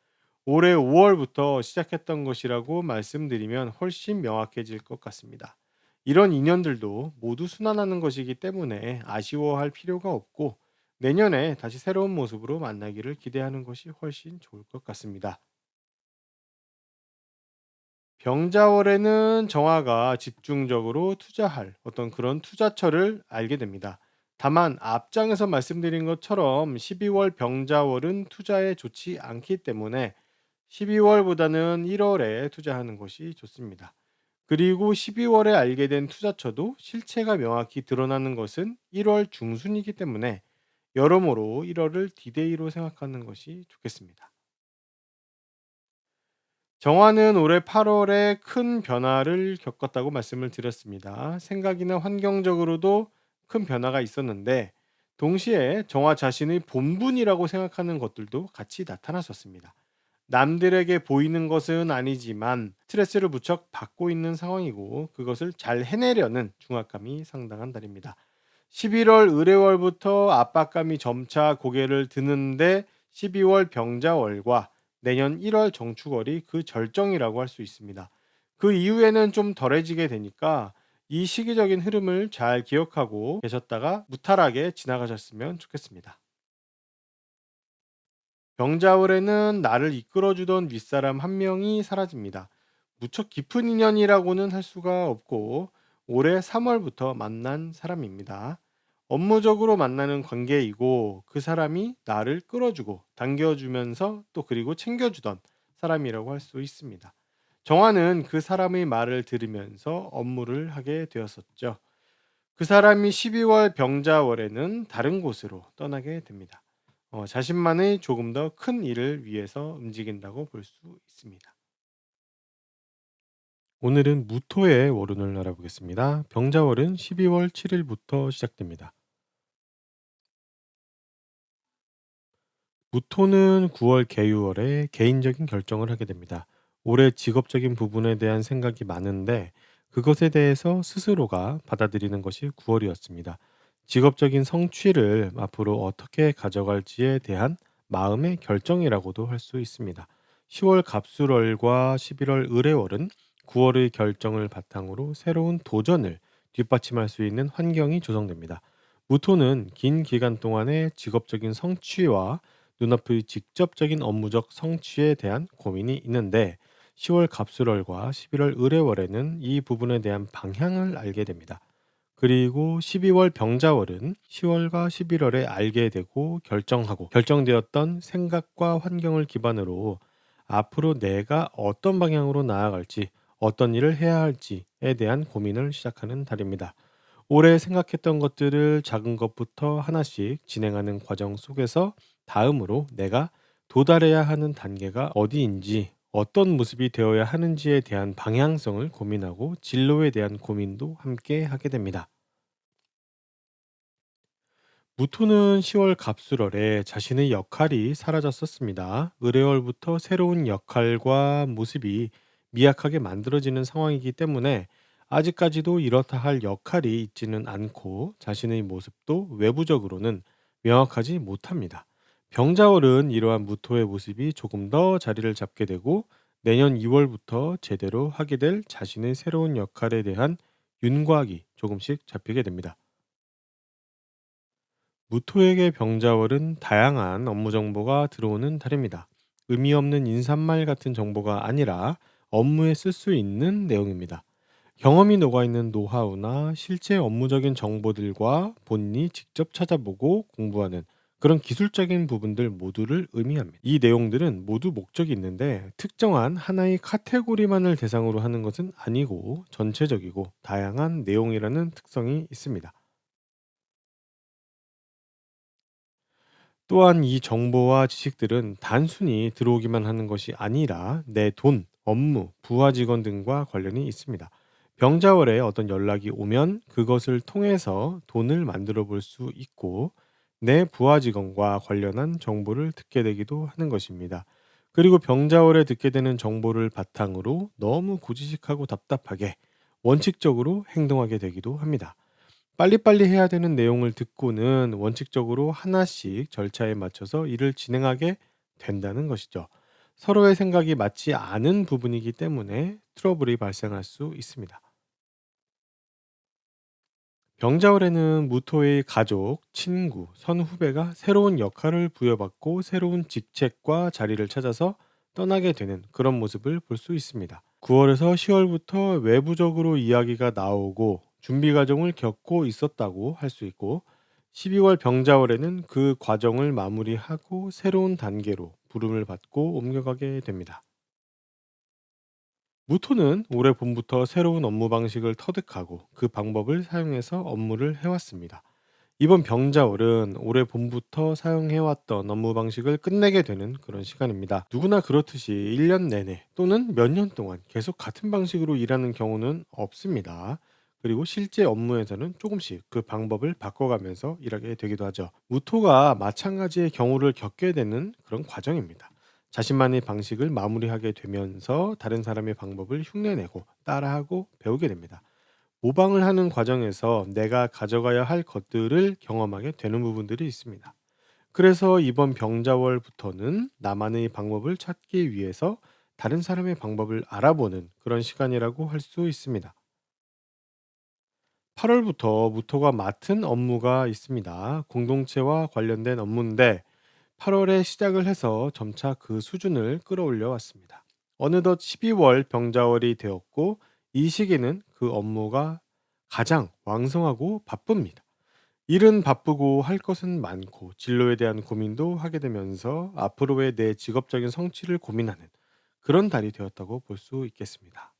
올해 5월부터 시작했던 것이라고 말씀드리면 훨씬 명확해질 것 같습니다. 이런 인연들도 모두 순환하는 것이기 때문에 아쉬워할 필요가 없고 내년에 다시 새로운 모습으로 만나기를 기대하는 것이 훨씬 좋을 것 같습니다. 병자월에는 정화가 집중적으로 투자할 어떤 그런 투자처를 알게 됩니다. 다만 앞장에서 말씀드린 것처럼 12월 병자월은 투자에 좋지 않기 때문에 12월보다는 1월에 투자하는 것이 좋습니다. 그리고 12월에 알게 된 투자처도 실체가 명확히 드러나는 것은 1월 중순이기 때문에 여러모로 1월을 디데이로 생각하는 것이 좋겠습니다. 정화는 올해 8월에 큰 변화를 겪었다고 말씀을 드렸습니다. 생각이나 환경적으로도 큰 변화가 있었는데, 동시에 정화 자신의 본분이라고 생각하는 것들도 같이 나타났었습니다. 남들에게 보이는 것은 아니지만 스트레스를 무척 받고 있는 상황이고 그것을 잘 해내려는 중압감이 상당한 달입니다. 11월 의뢰월부터 압박감이 점차 고개를 드는데 12월 병자월과 내년 1월 정축월이 그 절정이라고 할 수 있습니다. 그 이후에는 좀 덜해지게 되니까 이 시기적인 흐름을 잘 기억하고 계셨다가 무탈하게 지나가셨으면 좋겠습니다. 병자월에는 나를 이끌어주던 윗사람 한 명이 사라집니다. 무척 깊은 인연이라고는 할 수가 없고 올해 3월부터 만난 사람입니다. 업무적으로 만나는 관계이고 그 사람이 나를 끌어주고 당겨주면서 또 그리고 챙겨주던 사람이라고 할 수 있습니다. 정화는 그 사람의 말을 들으면서 업무를 하게 되었었죠. 그 사람이 12월 병자월에는 다른 곳으로 떠나게 됩니다. 자신만의 조금 더 큰 일을 위해서 움직인다고 볼 수 있습니다. 오늘은 무토의 월운을 알아보겠습니다. 병자월은 12월 7일부터 시작됩니다. 무토는 9월 개유월에 개인적인 결정을 하게 됩니다. 올해 직업적인 부분에 대한 생각이 많은데 그것에 대해서 스스로가 받아들이는 것이 9월이었습니다. 직업적인 성취를 앞으로 어떻게 가져갈지에 대한 마음의 결정이라고도 할 수 있습니다. 10월 갑술월과 11월 을해월은 9월의 결정을 바탕으로 새로운 도전을 뒷받침할 수 있는 환경이 조성됩니다. 무토는 긴 기간 동안의 직업적인 성취와 눈앞의 직접적인 업무적 성취에 대한 고민이 있는데 10월 갑술월과 11월 의뢰월에는 이 부분에 대한 방향을 알게 됩니다. 그리고 12월 병자월은 10월과 11월에 알게 되고 결정하고 결정되었던 생각과 환경을 기반으로 앞으로 내가 어떤 방향으로 나아갈지 어떤 일을 해야 할지에 대한 고민을 시작하는 달입니다. 올해 생각했던 것들을 작은 것부터 하나씩 진행하는 과정 속에서 다음으로 내가 도달해야 하는 단계가 어디인지, 어떤 모습이 되어야 하는지에 대한 방향성을 고민하고 진로에 대한 고민도 함께 하게 됩니다. 무토는 10월 갑술월에 자신의 역할이 사라졌었습니다. 을해월부터 새로운 역할과 모습이 미약하게 만들어지는 상황이기 때문에 아직까지도 이렇다 할 역할이 있지는 않고 자신의 모습도 외부적으로는 명확하지 못합니다. 병자월은 이러한 무토의 모습이 조금 더 자리를 잡게 되고 내년 2월부터 제대로 하게 될 자신의 새로운 역할에 대한 윤곽이 조금씩 잡히게 됩니다. 무토에게 병자월은 다양한 업무 정보가 들어오는 달입니다. 의미 없는 인사말 같은 정보가 아니라 업무에 쓸 수 있는 내용입니다. 경험이 녹아있는 노하우나 실제 업무적인 정보들과 본인이 직접 찾아보고 공부하는 그런 기술적인 부분들 모두를 의미합니다. 이 내용들은 모두 목적이 있는데 특정한 하나의 카테고리만을 대상으로 하는 것은 아니고 전체적이고 다양한 내용이라는 특성이 있습니다. 또한 이 정보와 지식들은 단순히 들어오기만 하는 것이 아니라 내 돈, 업무, 부하 직원 등과 관련이 있습니다. 병자월에 어떤 연락이 오면 그것을 통해서 돈을 만들어 볼 수 있고 내 부하 직원과 관련한 정보를 듣게 되기도 하는 것입니다. 그리고 병자월에 듣게 되는 정보를 바탕으로 너무 고지식하고 답답하게 원칙적으로 행동하게 되기도 합니다. 빨리빨리 해야 되는 내용을 듣고는 원칙적으로 하나씩 절차에 맞춰서 일을 진행하게 된다는 것이죠. 서로의 생각이 맞지 않은 부분이기 때문에 트러블이 발생할 수 있습니다. 병자월에는 무토의 가족, 친구, 선후배가 새로운 역할을 부여받고 새로운 직책과 자리를 찾아서 떠나게 되는 그런 모습을 볼 수 있습니다. 9월에서 10월부터 외부적으로 이야기가 나오고 준비 과정을 겪고 있었다고 할 수 있고 12월 병자월에는 그 과정을 마무리하고 새로운 단계로 부름을 받고 옮겨가게 됩니다. 무토는 올해 봄부터 새로운 업무 방식을 터득하고 그 방법을 사용해서 업무를 해왔습니다. 이번 병자월은 올해 봄부터 사용해왔던 업무 방식을 끝내게 되는 그런 시간입니다. 누구나 그렇듯이 1년 내내 또는 몇 년 동안 계속 같은 방식으로 일하는 경우는 없습니다. 그리고 실제 업무에서는 조금씩 그 방법을 바꿔가면서 일하게 되기도 하죠. 무토가 마찬가지의 경우를 겪게 되는 그런 과정입니다. 자신만의 방식을 마무리하게 되면서 다른 사람의 방법을 흉내내고 따라하고 배우게 됩니다. 모방을 하는 과정에서 내가 가져가야 할 것들을 경험하게 되는 부분들이 있습니다. 그래서 이번 병자월부터는 나만의 방법을 찾기 위해서 다른 사람의 방법을 알아보는 그런 시간이라고 할 수 있습니다. 8월부터 무토가 맡은 업무가 있습니다. 공동체와 관련된 업무인데 8월에 시작을 해서 점차 그 수준을 끌어올려 왔습니다. 어느덧 12월 병자월이 되었고 이 시기는 그 업무가 가장 왕성하고 바쁩니다. 일은 바쁘고 할 것은 많고 진로에 대한 고민도 하게 되면서 앞으로의 내 직업적인 성취를 고민하는 그런 달이 되었다고 볼 수 있겠습니다.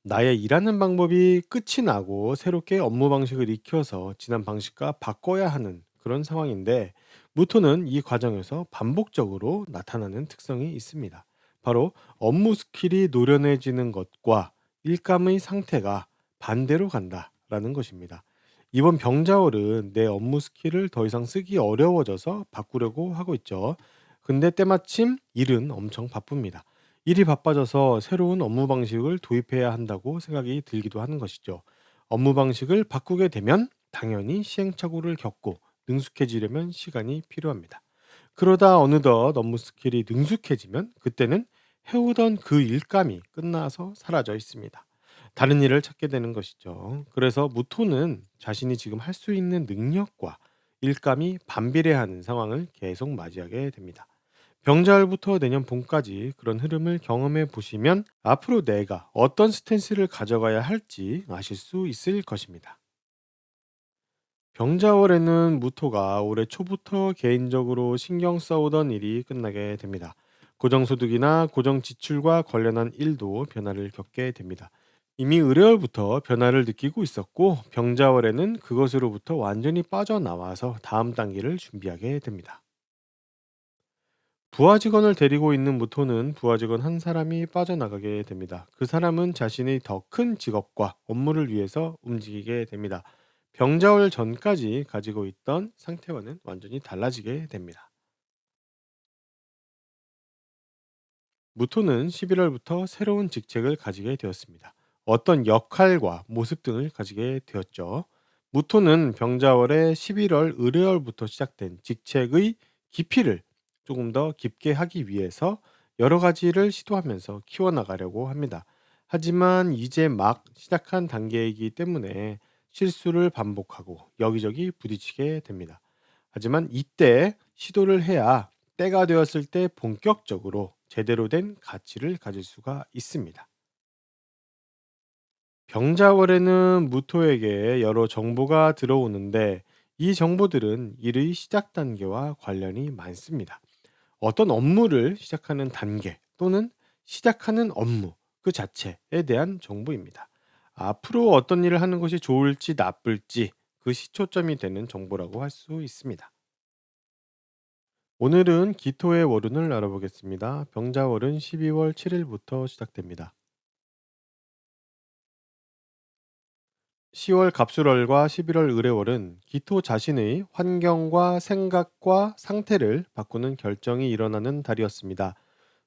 나의 일하는 방법이 끝이 나고 새롭게 업무 방식을 익혀서 지난 방식과 바꿔야 하는 그런 상황인데 무토는 이 과정에서 반복적으로 나타나는 특성이 있습니다. 바로 업무 스킬이 노련해지는 것과 일감의 상태가 반대로 간다라는 것입니다. 이번 병자월은 내 업무 스킬을 더 이상 쓰기 어려워져서 바꾸려고 하고 있죠. 근데 때마침 일은 엄청 바쁩니다. 일이 바빠져서 새로운 업무 방식을 도입해야 한다고 생각이 들기도 하는 것이죠. 업무 방식을 바꾸게 되면 당연히 시행착오를 겪고 능숙해지려면 시간이 필요합니다. 그러다 어느덧 업무 스킬이 능숙해지면 그때는 해오던 그 일감이 끝나서 사라져 있습니다. 다른 일을 찾게 되는 것이죠. 그래서 무토는 자신이 지금 할 수 있는 능력과 일감이 반비례하는 상황을 계속 맞이하게 됩니다. 병자월부터 내년 봄까지 그런 흐름을 경험해 보시면 앞으로 내가 어떤 스탠스를 가져가야 할지 아실 수 있을 것입니다. 병자월에는 무토가 올해 초부터 개인적으로 신경 써오던 일이 끝나게 됩니다. 고정소득이나 고정지출과 관련한 일도 변화를 겪게 됩니다. 이미 을해월부터 변화를 느끼고 있었고 병자월에는 그것으로부터 완전히 빠져나와서 다음 단계를 준비하게 됩니다. 부하 직원을 데리고 있는 무토는 부하 직원 한 사람이 빠져나가게 됩니다. 그 사람은 자신의 더 큰 직업과 업무를 위해서 움직이게 됩니다. 병자월 전까지 가지고 있던 상태와는 완전히 달라지게 됩니다. 무토는 11월부터 새로운 직책을 가지게 되었습니다. 어떤 역할과 모습 등을 가지게 되었죠. 무토는 병자월의 11월 을월부터 시작된 직책의 깊이를 조금 더 깊게 하기 위해서 여러 가지를 시도하면서 키워나가려고 합니다. 하지만 이제 막 시작한 단계이기 때문에 실수를 반복하고 여기저기 부딪히게 됩니다. 하지만 이때 시도를 해야 때가 되었을 때 본격적으로 제대로 된 가치를 가질 수가 있습니다. 병자월에는 무토에게 여러 정보가 들어오는데 이 정보들은 일의 시작 단계와 관련이 많습니다. 어떤 업무를 시작하는 단계 또는 시작하는 업무 그 자체에 대한 정보입니다. 앞으로 어떤 일을 하는 것이 좋을지 나쁠지 그 시초점이 되는 정보라고 할 수 있습니다. 오늘은 기토의 월운을 알아보겠습니다. 병자월은 12월 7일부터 시작됩니다. 10월 갑술월과 11월 을의월은 기토 자신의 환경과 생각과 상태를 바꾸는 결정이 일어나는 달이었습니다.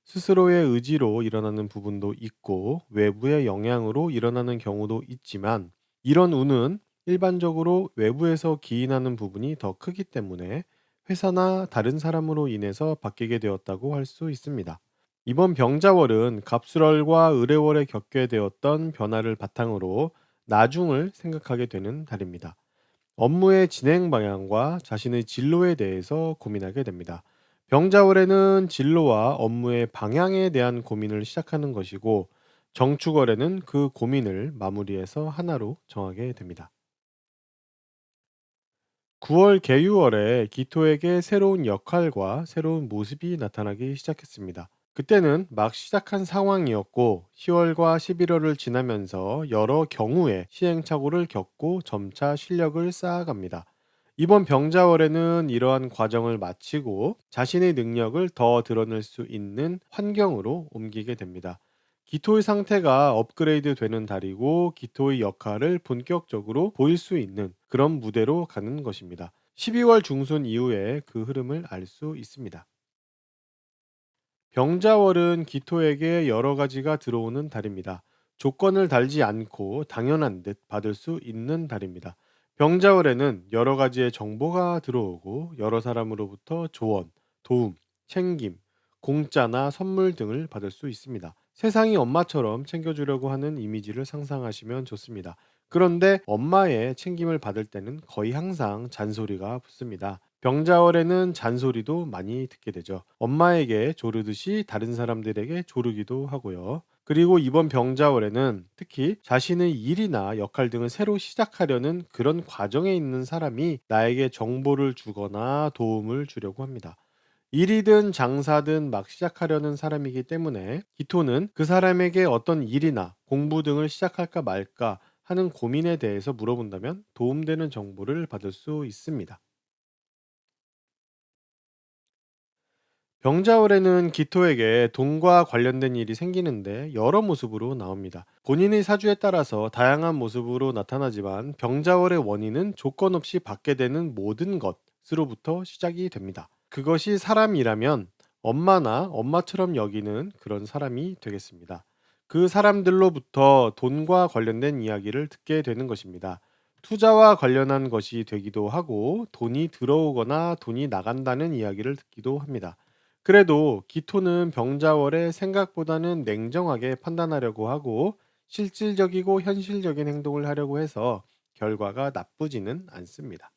스스로의 의지로 일어나는 부분도 있고 외부의 영향으로 일어나는 경우도 있지만 이런 운은 일반적으로 외부에서 기인하는 부분이 더 크기 때문에 회사나 다른 사람으로 인해서 바뀌게 되었다고 할 수 있습니다. 이번 병자월은 갑술월과 을해월에 겪게 되었던 변화를 바탕으로 나중을 생각하게 되는 달입니다. 업무의 진행 방향과 자신의 진로에 대해서 고민하게 됩니다. 병자월에는 진로와 업무의 방향에 대한 고민을 시작하는 것이고 정축월에는 그 고민을 마무리해서 하나로 정하게 됩니다. 9월 개유월에 기토에게 새로운 역할과 새로운 모습이 나타나기 시작했습니다. 그때는 막 시작한 상황이었고 10월과 11월을 지나면서 여러 경우의 시행착오를 겪고 점차 실력을 쌓아갑니다. 이번 병자월에는 이러한 과정을 마치고 자신의 능력을 더 드러낼 수 있는 환경으로 옮기게 됩니다. 기토의 상태가 업그레이드 되는 달이고 기토의 역할을 본격적으로 보일 수 있는 그런 무대로 가는 것입니다. 12월 중순 이후에 그 흐름을 알 수 있습니다. 병자월은 기토에게 여러 가지가 들어오는 달입니다. 조건을 달지 않고 당연한 듯 받을 수 있는 달입니다. 병자월에는 여러 가지의 정보가 들어오고 여러 사람으로부터 조언, 도움, 챙김, 공짜나 선물 등을 받을 수 있습니다. 세상이 엄마처럼 챙겨주려고 하는 이미지를 상상하시면 좋습니다. 그런데 엄마의 챙김을 받을 때는 거의 항상 잔소리가 붙습니다. 병자월에는 잔소리도 많이 듣게 되죠. 엄마에게 조르듯이 다른 사람들에게 조르기도 하고요. 그리고 이번 병자월에는 특히 자신의 일이나 역할 등을 새로 시작하려는 그런 과정에 있는 사람이 나에게 정보를 주거나 도움을 주려고 합니다. 일이든 장사든 막 시작하려는 사람이기 때문에 기토는 그 사람에게 어떤 일이나 공부 등을 시작할까 말까 하는 고민에 대해서 물어본다면 도움되는 정보를 받을 수 있습니다. 병자월에는 기토에게 돈과 관련된 일이 생기는데 여러 모습으로 나옵니다. 본인의 사주에 따라서 다양한 모습으로 나타나지만 병자월의 원인은 조건 없이 받게 되는 모든 것으로부터 시작이 됩니다. 그것이 사람이라면 엄마나 엄마처럼 여기는 그런 사람이 되겠습니다. 그 사람들로부터 돈과 관련된 이야기를 듣게 되는 것입니다. 투자와 관련한 것이 되기도 하고 돈이 들어오거나 돈이 나간다는 이야기를 듣기도 합니다. 그래도 기토는 병자월에 생각보다는 냉정하게 판단하려고 하고 실질적이고 현실적인 행동을 하려고 해서 결과가 나쁘지는 않습니다.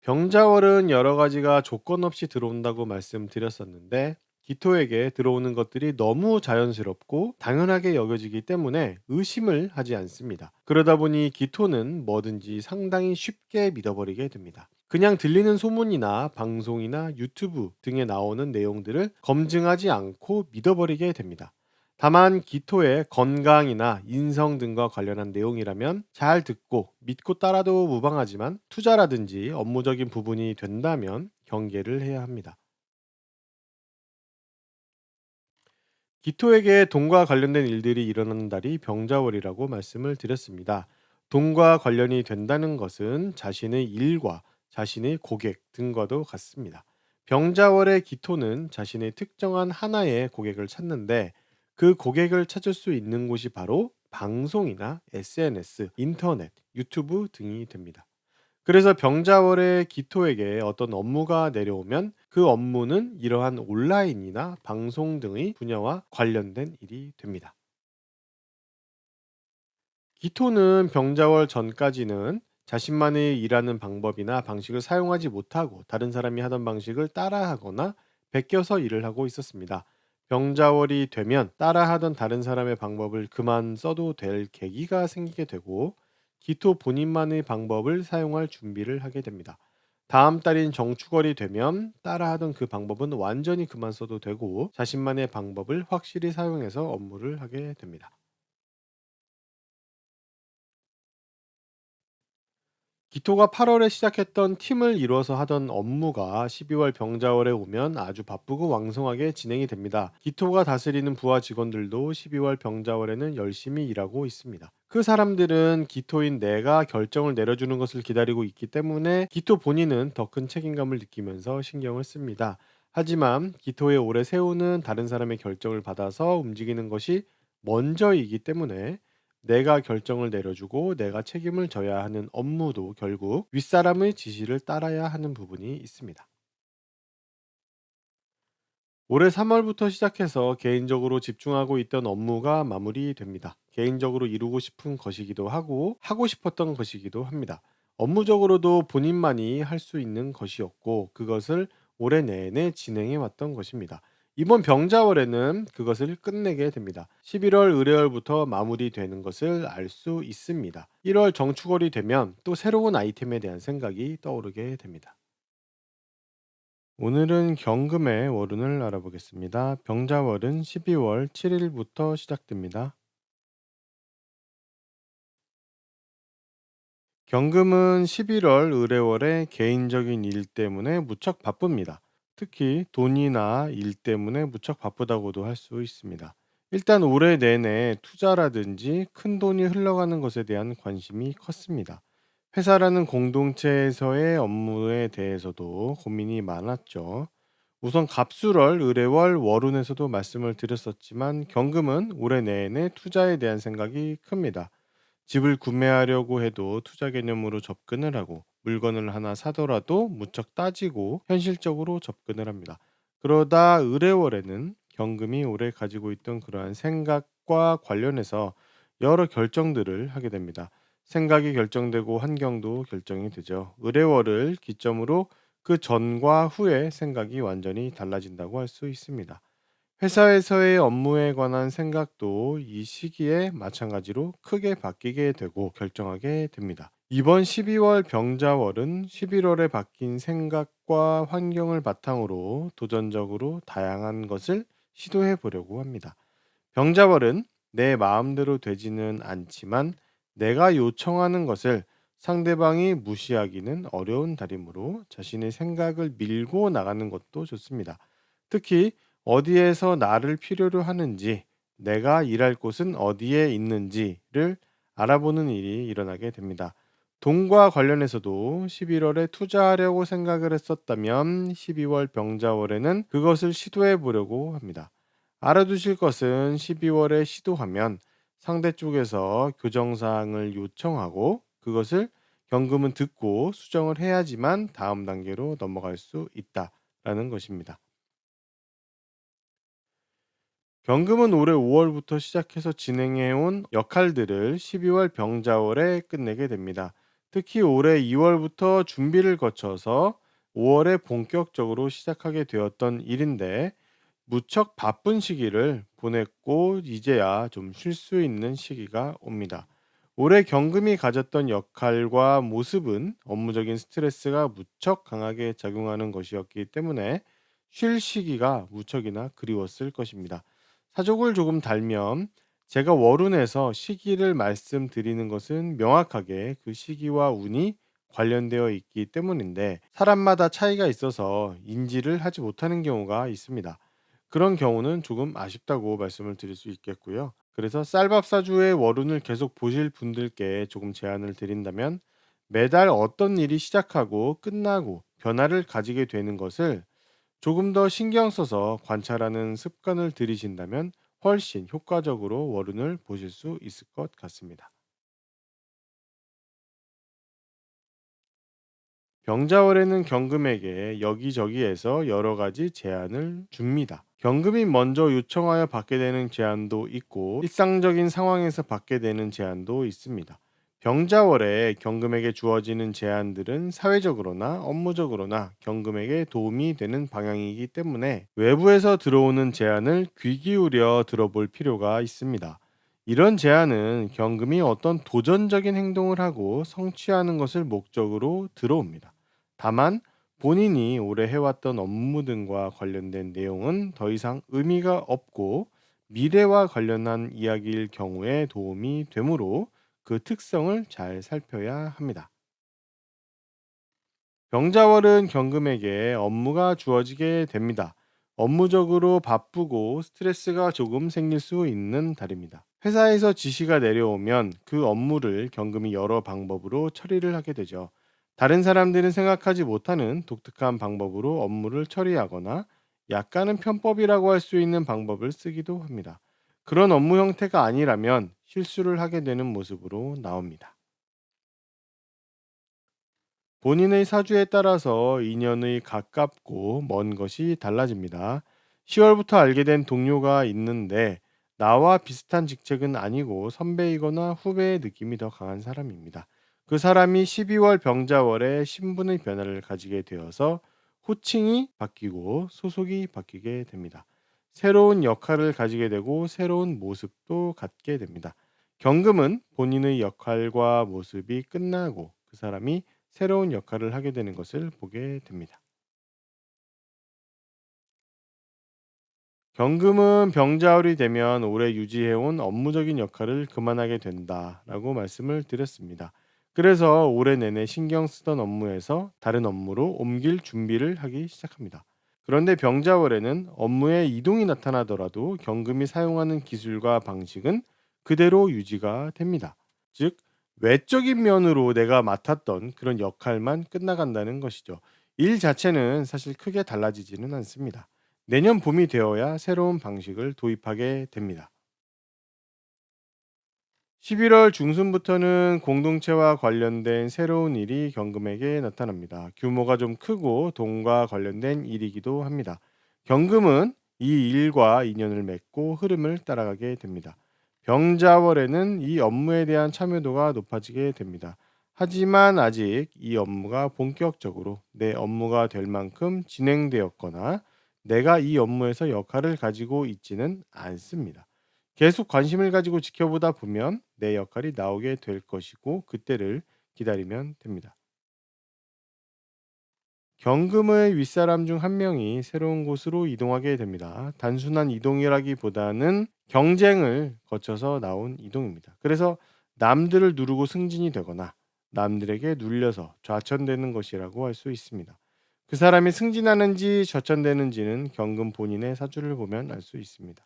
병자월은 여러 가지가 조건 없이 들어온다고 말씀드렸었는데 기토에게 들어오는 것들이 너무 자연스럽고 당연하게 여겨지기 때문에 의심을 하지 않습니다. 그러다 보니 기토는 뭐든지 상당히 쉽게 믿어버리게 됩니다. 그냥 들리는 소문이나 방송이나 유튜브 등에 나오는 내용들을 검증하지 않고 믿어버리게 됩니다. 다만 기토의 건강이나 인성 등과 관련한 내용이라면 잘 듣고 믿고 따라도 무방하지만 투자라든지 업무적인 부분이 된다면 경계를 해야 합니다. 기토에게 돈과 관련된 일들이 일어나는 달이 병자월이라고 말씀을 드렸습니다. 돈과 관련이 된다는 것은 자신의 일과 자신의 고객 등과도 같습니다. 병자월의 기토는 자신의 특정한 하나의 고객을 찾는데, 그 고객을 찾을 수 있는 곳이 바로 방송이나 SNS, 인터넷, 유튜브 등이 됩니다. 그래서 병자월의 기토에게 어떤 업무가 내려오면 그 업무는 이러한 온라인이나 방송 등의 분야와 관련된 일이 됩니다. 기토는 병자월 전까지는 자신만의 일하는 방법이나 방식을 사용하지 못하고 다른 사람이 하던 방식을 따라하거나 베껴서 일을 하고 있었습니다. 병자월이 되면 따라하던 다른 사람의 방법을 그만 써도 될 계기가 생기게 되고, 기토 본인만의 방법을 사용할 준비를 하게 됩니다. 다음 달인 정축월이 되면 따라하던 그 방법은 완전히 그만 써도 되고, 자신만의 방법을 확실히 사용해서 업무를 하게 됩니다. 기토가 8월에 시작했던 팀을 이뤄서 하던 업무가 12월 병자월에 오면 아주 바쁘고 왕성하게 진행이 됩니다. 기토가 다스리는 부하 직원들도 12월 병자월에는 열심히 일하고 있습니다. 그 사람들은 기토인 내가 결정을 내려주는 것을 기다리고 있기 때문에 기토 본인은 더 큰 책임감을 느끼면서 신경을 씁니다. 하지만 기토의 오래 세우는 다른 사람의 결정을 받아서 움직이는 것이 먼저이기 때문에, 내가 결정을 내려주고 내가 책임을 져야 하는 업무도 결국 윗사람의 지시를 따라야 하는 부분이 있습니다. 올해 3월부터 시작해서 개인적으로 집중하고 있던 업무가 마무리됩니다. 개인적으로 이루고 싶은 것이기도 하고 하고 싶었던 것이기도 합니다. 업무적으로도 본인만이 할 수 있는 것이었고, 그것을 올해 내내 진행해 왔던 것입니다. 이번 병자월에는 그것을 끝내게 됩니다. 11월 의뢰월부터 마무리되는 것을 알 수 있습니다. 1월 정축월이 되면 또 새로운 아이템에 대한 생각이 떠오르게 됩니다. 오늘은 경금의 월운을 알아보겠습니다. 병자월은 12월 7일부터 시작됩니다. 경금은 11월 의뢰월에 개인적인 일 때문에 무척 바쁩니다. 특히 돈이나 일 때문에 무척 바쁘다고도 할 수 있습니다. 일단 올해 내내 투자라든지 큰 돈이 흘러가는 것에 대한 관심이 컸습니다. 회사라는 공동체에서의 업무에 대해서도 고민이 많았죠. 우선 갑술월, 의뢰월, 월운에서도 말씀을 드렸었지만 경금은 올해 내내 투자에 대한 생각이 큽니다. 집을 구매하려고 해도 투자 개념으로 접근을 하고, 물건을 하나 사더라도 무척 따지고 현실적으로 접근을 합니다. 그러다 의뢰월에는 경금이 올해 가지고 있던 그러한 생각과 관련해서 여러 결정들을 하게 됩니다. 생각이 결정되고 환경도 결정이 되죠. 의뢰월을 기점으로 그 전과 후의 생각이 완전히 달라진다고 할 수 있습니다. 회사에서의 업무에 관한 생각도 이 시기에 마찬가지로 크게 바뀌게 되고 결정하게 됩니다. 이번 12월 병자월은 11월에 바뀐 생각과 환경을 바탕으로 도전적으로 다양한 것을 시도해 보려고 합니다. 병자월은 내 마음대로 되지는 않지만 내가 요청하는 것을 상대방이 무시하기는 어려운 달이므로 자신의 생각을 밀고 나가는 것도 좋습니다. 특히 어디에서 나를 필요로 하는지, 내가 일할 곳은 어디에 있는지를 알아보는 일이 일어나게 됩니다. 돈과 관련해서도 11월에 투자하려고 생각을 했었다면 12월 병자월에는 그것을 시도해 보려고 합니다. 알아두실 것은 12월에 시도하면 상대 쪽에서 교정사항을 요청하고 그것을 경금은 듣고 수정을 해야지만 다음 단계로 넘어갈 수 있다라는 것입니다. 경금은 올해 5월부터 시작해서 진행해온 역할들을 12월 병자월에 끝내게 됩니다. 특히 올해 2월부터 준비를 거쳐서 5월에 본격적으로 시작하게 되었던 일인데, 무척 바쁜 시기를 보냈고 이제야 좀 쉴 수 있는 시기가 옵니다. 올해 경금이 가졌던 역할과 모습은 업무적인 스트레스가 무척 강하게 작용하는 것이었기 때문에 쉴 시기가 무척이나 그리웠을 것입니다. 사족을 조금 달면, 제가 월운에서 시기를 말씀드리는 것은 명확하게 그 시기와 운이 관련되어 있기 때문인데, 사람마다 차이가 있어서 인지를 하지 못하는 경우가 있습니다. 그런 경우는 조금 아쉽다고 말씀을 드릴 수 있겠고요. 그래서 쌀밥사주의 월운을 계속 보실 분들께 조금 제안을 드린다면 매달 어떤 일이 시작하고 끝나고 변화를 가지게 되는 것을 조금 더 신경 써서 관찰하는 습관을 들이신다면 훨씬 효과적으로 월운을 보실 수 있을 것 같습니다. 병자월에는 경금에게 여기저기에서 여러 가지 제안을 줍니다. 경금이 먼저 요청하여 받게 되는 제안도 있고 일상적인 상황에서 받게 되는 제안도 있습니다. 병자월에 경금에게 주어지는 제안들은 사회적으로나 업무적으로나 경금에게 도움이 되는 방향이기 때문에 외부에서 들어오는 제안을 귀 기울여 들어볼 필요가 있습니다. 이런 제안은 경금이 어떤 도전적인 행동을 하고 성취하는 것을 목적으로 들어옵니다. 다만 본인이 오래 해왔던 업무 등과 관련된 내용은 더 이상 의미가 없고 미래와 관련한 이야기일 경우에 도움이 되므로 그 특성을 잘 살펴야 합니다. 병자월은 경금에게 업무가 주어지게 됩니다. 업무적으로 바쁘고 스트레스가 조금 생길 수 있는 달입니다. 회사에서 지시가 내려오면 그 업무를 경금이 여러 방법으로 처리를 하게 되죠. 다른 사람들은 생각하지 못하는 독특한 방법으로 업무를 처리하거나 약간은 편법이라고 할 수 있는 방법을 쓰기도 합니다. 그런 업무 형태가 아니라면 실수를 하게 되는 모습으로 나옵니다. 본인의 사주에 따라서 인연의 가깝고 먼 것이 달라집니다. 10월부터 알게 된 동료가 있는데 나와 비슷한 직책은 아니고 선배이거나 후배의 느낌이 더 강한 사람입니다. 그 사람이 12월 병자월에 신분의 변화를 가지게 되어서 호칭이 바뀌고 소속이 바뀌게 됩니다. 새로운 역할을 가지게 되고 새로운 모습도 갖게 됩니다. 경금은 본인의 역할과 모습이 끝나고 그 사람이 새로운 역할을 하게 되는 것을 보게 됩니다. 경금은 병자월이 되면 오래 유지해온 업무적인 역할을 그만하게 된다라고 말씀을 드렸습니다. 그래서 올해 내내 신경 쓰던 업무에서 다른 업무로 옮길 준비를 하기 시작합니다. 그런데 병자월에는 업무에 이동이 나타나더라도 경금이 사용하는 기술과 방식은 그대로 유지가 됩니다. 즉, 외적인 면으로 내가 맡았던 그런 역할만 끝나간다는 것이죠. 일 자체는 사실 크게 달라지지는 않습니다. 내년 봄이 되어야 새로운 방식을 도입하게 됩니다. 11월 중순부터는 공동체와 관련된 새로운 일이 경금에게 나타납니다. 규모가 좀 크고 돈과 관련된 일이기도 합니다. 경금은 이 일과 인연을 맺고 흐름을 따라가게 됩니다. 병자월에는 이 업무에 대한 참여도가 높아지게 됩니다. 하지만 아직 이 업무가 본격적으로 내 업무가 될 만큼 진행되었거나 내가 이 업무에서 역할을 가지고 있지는 않습니다. 계속 관심을 가지고 지켜보다 보면 내 역할이 나오게 될 것이고 그때를 기다리면 됩니다. 경금의 윗사람 중 한 명이 새로운 곳으로 이동하게 됩니다. 단순한 이동이라기보다는 경쟁을 거쳐서 나온 이동입니다. 그래서 남들을 누르고 승진이 되거나 남들에게 눌려서 좌천되는 것이라고 할 수 있습니다. 그 사람이 승진하는지 좌천되는지는 경금 본인의 사주를 보면 알 수 있습니다.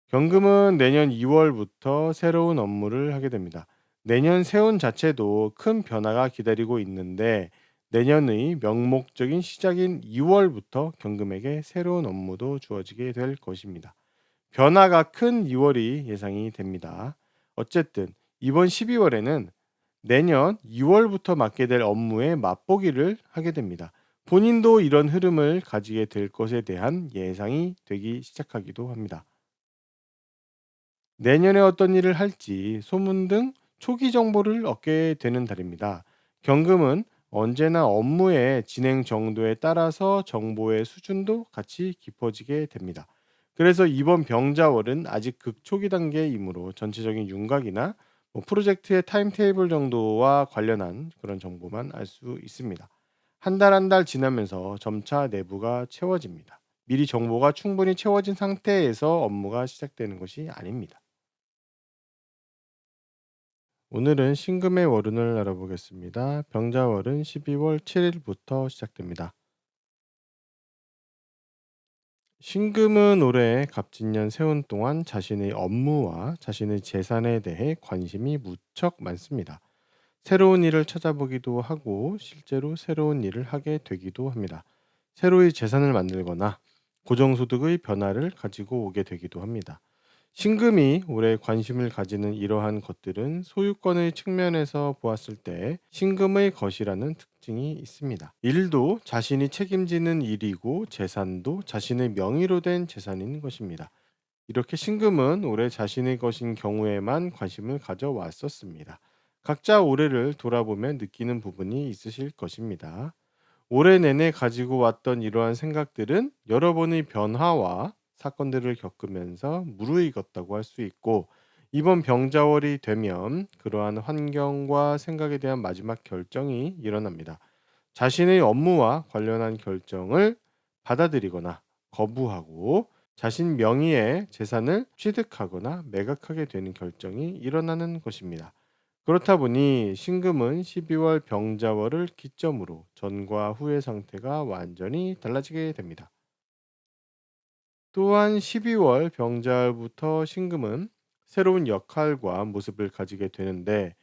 경금은 내년 2월부터 새로운 업무를 하게 됩니다. 내년 세운 자체도 큰 변화가 기다리고 있는데 내년의 명목적인 시작인 2월부터 경금에게 새로운 업무도 주어지게 될 것입니다. 변화가 큰 2월이 예상이 됩니다. 어쨌든 이번 12월에는 내년 2월부터 맡게 될 업무에 맛보기를 하게 됩니다. 본인도 이런 흐름을 가지게 될 것에 대한 예상이 되기 시작하기도 합니다. 내년에 어떤 일을 할지 소문 등 초기 정보를 얻게 되는 달입니다. 경금은 언제나 업무의 진행 정도에 따라서 정보의 수준도 같이 깊어지게 됩니다. 그래서 이번 병자월은 아직 극초기 단계이므로 전체적인 윤곽이나 프로젝트의 타임테이블 정도와 관련한 그런 정보만 알 수 있습니다. 한 달 한 달 지나면서 점차 내부가 채워집니다. 미리 정보가 충분히 채워진 상태에서 업무가 시작되는 것이 아닙니다. 오늘은 신금의 월운을 알아보겠습니다. 병자월은 12월 7일부터 시작됩니다. 신금은 올해 갑진년 세운 동안 자신의 업무와 자신의 재산에 대해 관심이 무척 많습니다. 새로운 일을 찾아보기도 하고 실제로 새로운 일을 하게 되기도 합니다. 새로이 재산을 만들거나 고정소득의 변화를 가지고 오게 되기도 합니다. 신금이 올해 관심을 가지는 이러한 것들은 소유권의 측면에서 보았을 때 신금의 것이라는 특징이 있습니다. 일도 자신이 책임지는 일이고 재산도 자신의 명의로 된 재산인 것입니다. 이렇게 신금은 올해 자신의 것인 경우에만 관심을 가져왔었습니다. 각자 올해를 돌아보며 느끼는 부분이 있으실 것입니다. 올해 내내 가지고 왔던 이러한 생각들은 여러 번의 변화와 사건들을 겪으면서 무르익었다고 할 수 있고, 이번 병자월이 되면 그러한 환경과 생각에 대한 마지막 결정이 일어납니다. 자신의 업무와 관련한 결정을 받아들이거나 거부하고 자신 명의의 재산을 취득하거나 매각하게 되는 결정이 일어나는 것입니다. 그렇다 보니 신금은 12월 병자월을 기점으로 전과 후의 상태가 완전히 달라지게 됩니다. 또한 12월 병자월부터 신금은 새로운 역할과 모습을 가지게 되는데,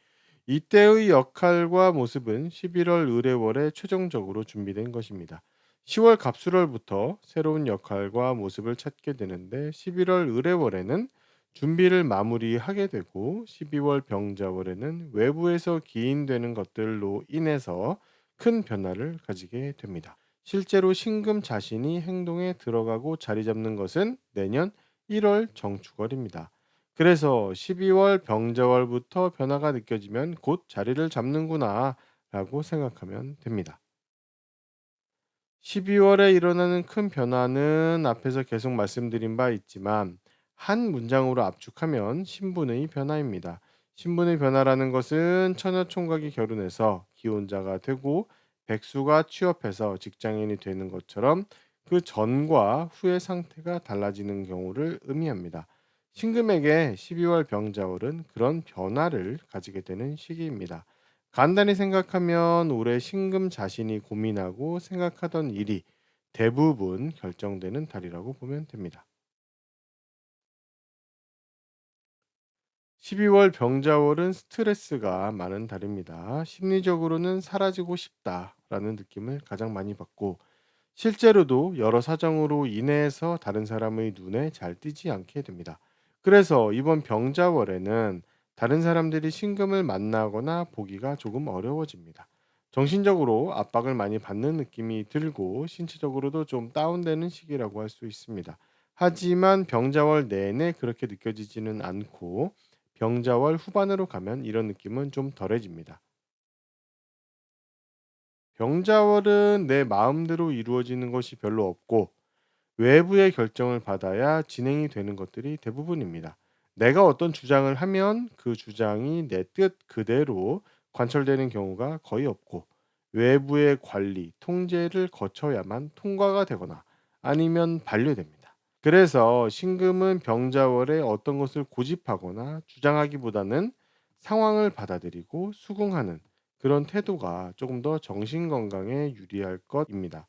이때의 역할과 모습은 11월 의뢰월에 최종적으로 준비된 것입니다. 10월 갑술월부터 새로운 역할과 모습을 찾게 되는데, 11월 의뢰월에는 준비를 마무리하게 되고 12월 병자월에는 외부에서 기인되는 것들로 인해서 큰 변화를 가지게 됩니다. 실제로 신금 자신이 행동에 들어가고 자리 잡는 것은 내년 1월 정축월입니다. 그래서 12월 병자월부터 변화가 느껴지면 곧 자리를 잡는구나 라고 생각하면 됩니다. 12월에 일어나는 큰 변화는 앞에서 계속 말씀드린 바 있지만 한 문장으로 압축하면 신분의 변화입니다. 신분의 변화라는 것은 처녀 총각이 결혼해서 기혼자가 되고 백수가 취업해서 직장인이 되는 것처럼 그 전과 후의 상태가 달라지는 경우를 의미합니다. 신금에게 12월 병자월은 그런 변화를 가지게 되는 시기입니다. 간단히 생각하면 올해 신금 자신이 고민하고 생각하던 일이 대부분 결정되는 달이라고 보면 됩니다. 12월 병자월은 스트레스가 많은 달입니다. 심리적으로는 사라지고 싶다라는 느낌을 가장 많이 받고, 실제로도 여러 사정으로 인해서 다른 사람의 눈에 잘 띄지 않게 됩니다. 그래서 이번 병자월에는 다른 사람들이 신금을 만나거나 보기가 조금 어려워집니다. 정신적으로 압박을 많이 받는 느낌이 들고 신체적으로도 좀 다운되는 시기라고 할 수 있습니다. 하지만 병자월 내내 그렇게 느껴지지는 않고 병자월 후반으로 가면 이런 느낌은 좀 덜해집니다. 병자월은 내 마음대로 이루어지는 것이 별로 없고 외부의 결정을 받아야 진행이 되는 것들이 대부분입니다. 내가 어떤 주장을 하면 그 주장이 내 뜻 그대로 관철되는 경우가 거의 없고, 외부의 관리, 통제를 거쳐야만 통과가 되거나 아니면 반려됩니다. 그래서 신금은 병자월에 어떤 것을 고집하거나 주장하기보다는 상황을 받아들이고 수긍하는 그런 태도가 조금 더 정신 건강에 유리할 것입니다.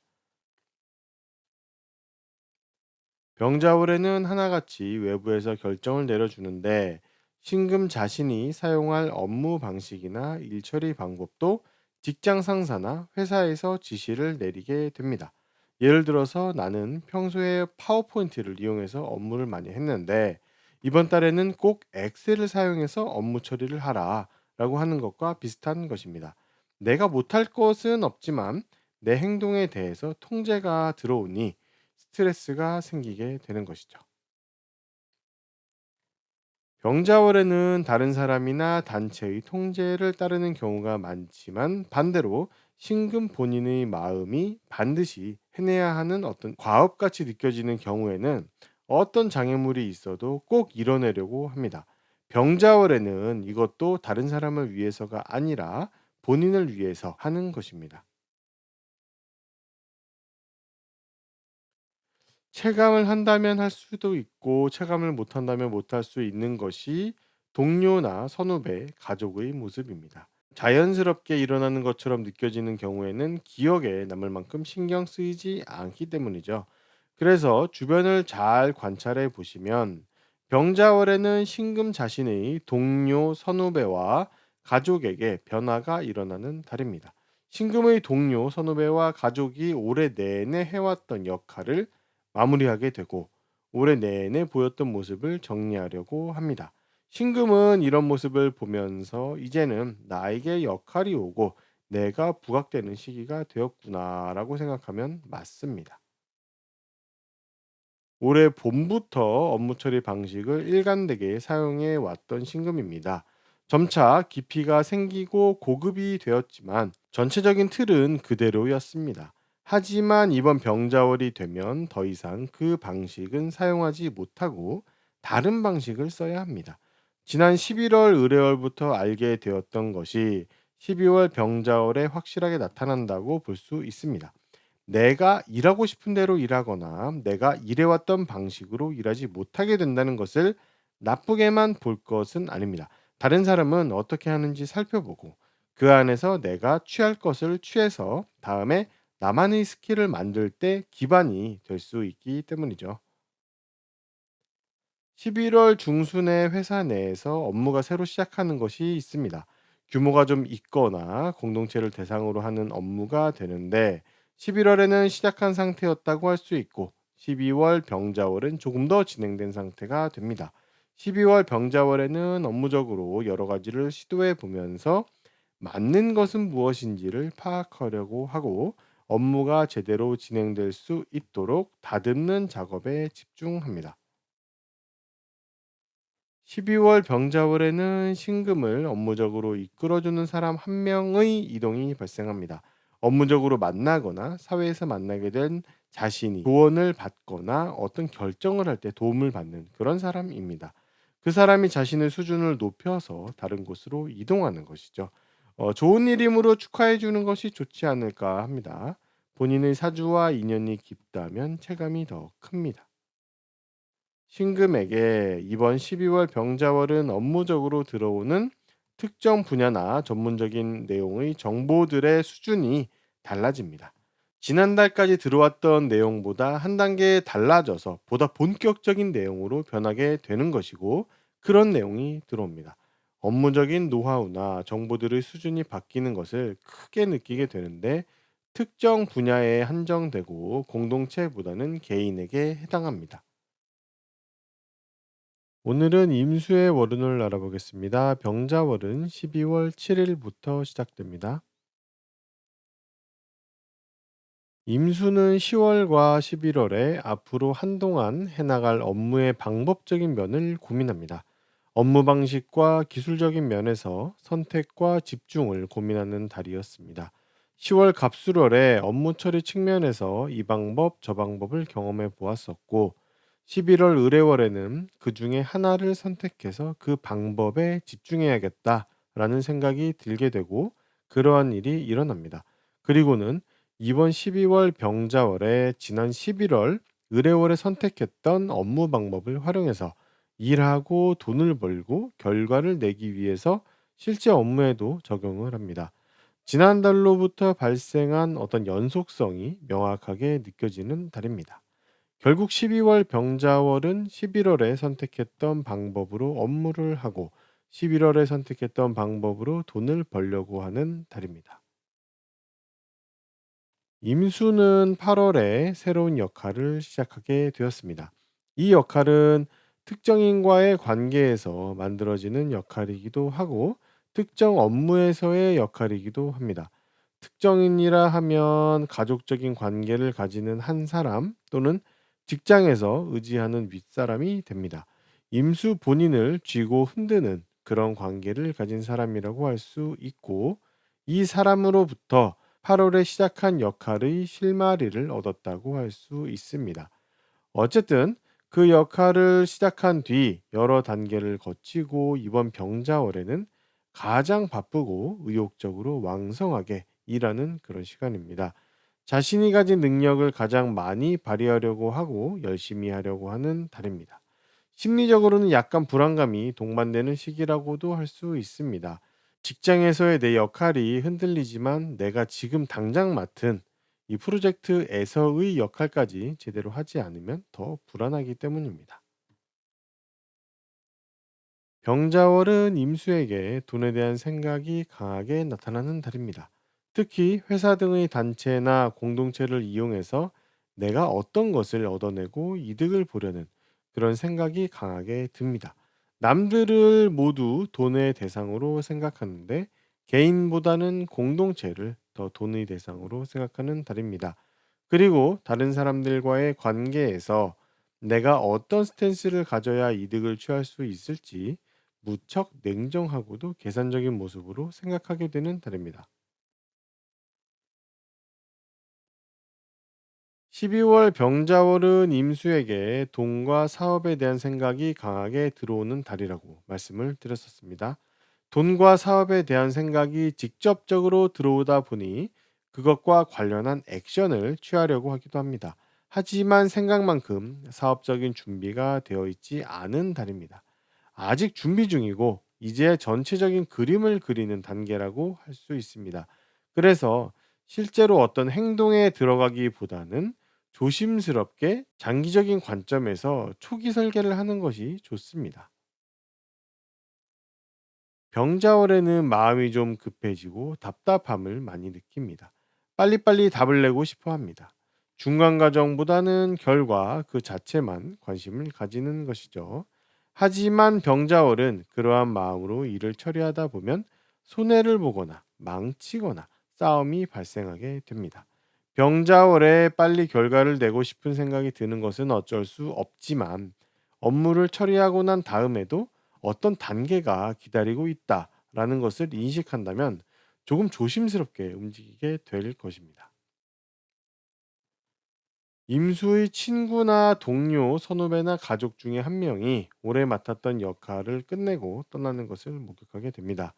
병자월에는 하나같이 외부에서 결정을 내려주는데, 신금 자신이 사용할 업무 방식이나 일처리 방법도 직장 상사나 회사에서 지시를 내리게 됩니다. 예를 들어서 나는 평소에 파워포인트를 이용해서 업무를 많이 했는데 이번 달에는 꼭 엑셀을 사용해서 업무 처리를 하라 라고 하는 것과 비슷한 것입니다. 내가 못할 것은 없지만 내 행동에 대해서 통제가 들어오니 스트레스가 생기게 되는 것이죠. 병자월에는 다른 사람이나 단체의 통제를 따르는 경우가 많지만 반대로 신금 본인의 마음이 반드시 해내야 하는 어떤 과업같이 느껴지는 경우에는 어떤 장애물이 있어도 꼭 이뤄내려고 합니다. 병자월에는 이것도 다른 사람을 위해서가 아니라 본인을 위해서 하는 것입니다. 체감을 한다면 할 수도 있고 체감을 못한다면 못할 수 있는 것이 동료나 선후배, 가족의 모습입니다. 자연스럽게 일어나는 것처럼 느껴지는 경우에는 기억에 남을 만큼 신경 쓰이지 않기 때문이죠. 그래서 주변을 잘 관찰해 보시면 병자월에는 신금 자신의 동료, 선후배와 가족에게 변화가 일어나는 달입니다. 신금의 동료, 선후배와 가족이 올해 내내 해왔던 역할을 마무리하게 되고 올해 내내 보였던 모습을 정리하려고 합니다. 신금은 이런 모습을 보면서 이제는 나에게 역할이 오고 내가 부각되는 시기가 되었구나라고 생각하면 맞습니다. 올해 봄부터 업무 처리 방식을 일관되게 사용해 왔던 신금입니다. 점차 깊이가 생기고 고급이 되었지만 전체적인 틀은 그대로였습니다. 하지만 이번 병자월이 되면 더 이상 그 방식은 사용하지 못하고 다른 방식을 써야 합니다. 지난 11월 의뢰월부터 알게 되었던 것이 12월 병자월에 확실하게 나타난다고 볼 수 있습니다. 내가 일하고 싶은 대로 일하거나 내가 일해왔던 방식으로 일하지 못하게 된다는 것을 나쁘게만 볼 것은 아닙니다. 다른 사람은 어떻게 하는지 살펴보고 그 안에서 내가 취할 것을 취해서 다음에 나만의 스킬을 만들 때 기반이 될 수 있기 때문이죠. 11월 중순에 회사 내에서 업무가 새로 시작하는 것이 있습니다. 규모가 좀 있거나 공동체를 대상으로 하는 업무가 되는데 11월에는 시작한 상태였다고 할 수 있고 12월 병자월은 조금 더 진행된 상태가 됩니다. 12월 병자월에는 업무적으로 여러 가지를 시도해 보면서 맞는 것은 무엇인지를 파악하려고 하고 업무가 제대로 진행될 수 있도록 다듬는 작업에 집중합니다. 12월 병자월에는 신금을 업무적으로 이끌어주는 사람 한 명의 이동이 발생합니다. 업무적으로 만나거나 사회에서 만나게 된 자신이 조언을 받거나 어떤 결정을 할 때 도움을 받는 그런 사람입니다. 그 사람이 자신의 수준을 높여서 다른 곳으로 이동하는 것이죠. 좋은 일이므로 축하해 주는 것이 좋지 않을까 합니다. 본인의 사주와 인연이 깊다면 체감이 더 큽니다. 신금에게 이번 12월 병자월은 업무적으로 들어오는 특정 분야나 전문적인 내용의 정보들의 수준이 달라집니다. 지난달까지 들어왔던 내용보다 한 단계 달라져서 보다 본격적인 내용으로 변하게 되는 것이고 그런 내용이 들어옵니다. 업무적인 노하우나 정보들의 수준이 바뀌는 것을 크게 느끼게 되는데 특정 분야에 한정되고 공동체보다는 개인에게 해당합니다. 오늘은 임수의 월운을 알아보겠습니다. 병자월은 12월 7일부터 시작됩니다. 임수는 10월과 11월에 앞으로 한동안 해나갈 업무의 방법적인 면을 고민합니다. 업무 방식과 기술적인 면에서 선택과 집중을 고민하는 달이었습니다. 10월 갑술월에 업무 처리 측면에서 이 방법, 저 방법을 경험해 보았었고, 11월 의뢰월에는 그 중에 하나를 선택해서 그 방법에 집중해야겠다라는 생각이 들게 되고, 그러한 일이 일어납니다. 그리고는 이번 12월 병자월에 지난 11월 의뢰월에 선택했던 업무 방법을 활용해서 일하고 돈을 벌고 결과를 내기 위해서 실제 업무에도 적용을 합니다. 지난달로부터 발생한 어떤 연속성이 명확하게 느껴지는 달입니다. 결국 12월 병자월은 11월에 선택했던 방법으로 업무를 하고 11월에 선택했던 방법으로 돈을 벌려고 하는 달입니다. 임수는 8월에 새로운 역할을 시작하게 되었습니다. 이 역할은 특정인과의 관계에서 만들어지는 역할이기도 하고 특정 업무에서의 역할이기도 합니다. 특정인이라 하면 가족적인 관계를 가지는 한 사람 또는 직장에서 의지하는 윗사람이 됩니다. 임수 본인을 쥐고 흔드는 그런 관계를 가진 사람이라고 할 수 있고 이 사람으로부터 8월에 시작한 역할의 실마리를 얻었다고 할 수 있습니다. 어쨌든 그 역할을 시작한 뒤 여러 단계를 거치고 이번 병자월에는 가장 바쁘고 의욕적으로 왕성하게 일하는 그런 시간입니다. 자신이 가진 능력을 가장 많이 발휘하려고 하고 열심히 하려고 하는 달입니다. 심리적으로는 약간 불안감이 동반되는 시기라고도 할 수 있습니다. 직장에서의 내 역할이 흔들리지만 내가 지금 당장 맡은 이 프로젝트에서의 역할까지 제대로 하지 않으면 더 불안하기 때문입니다. 병자월은 임수에게 돈에 대한 생각이 강하게 나타나는 달입니다. 특히 회사 등의 단체나 공동체를 이용해서 내가 어떤 것을 얻어내고 이득을 보려는 그런 생각이 강하게 듭니다. 남들을 모두 돈의 대상으로 생각하는데 개인보다는 공동체를 더 돈의 대상으로 생각하는 달입니다. 그리고 다른 사람들과의 관계에서 내가 어떤 스탠스를 가져야 이득을 취할 수 있을지 무척 냉정하고도 계산적인 모습으로 생각하게 되는 달입니다. 12월 병자월은 임수에게 돈과 사업에 대한 생각이 강하게 들어오는 달이라고 말씀을 드렸었습니다. 돈과 사업에 대한 생각이 직접적으로 들어오다 보니 그것과 관련한 액션을 취하려고 하기도 합니다. 하지만 생각만큼 사업적인 준비가 되어 있지 않은 달입니다. 아직 준비 중이고 이제 전체적인 그림을 그리는 단계라고 할 수 있습니다. 그래서 실제로 어떤 행동에 들어가기보다는 조심스럽게 장기적인 관점에서 초기 설계를 하는 것이 좋습니다. 병자월에는 마음이 좀 급해지고 답답함을 많이 느낍니다. 빨리빨리 답을 내고 싶어 합니다. 중간 과정보다는 결과 그 자체만 관심을 가지는 것이죠. 하지만 병자월은 그러한 마음으로 일을 처리하다 보면 손해를 보거나 망치거나 싸움이 발생하게 됩니다. 병자월에 빨리 결과를 내고 싶은 생각이 드는 것은 어쩔 수 없지만 업무를 처리하고 난 다음에도 어떤 단계가 기다리고 있다라는 것을 인식한다면 조금 조심스럽게 움직이게 될 것입니다. 임수의 친구나 동료, 선후배나 가족 중에 한 명이 오래 맡았던 역할을 끝내고 떠나는 것을 목격하게 됩니다.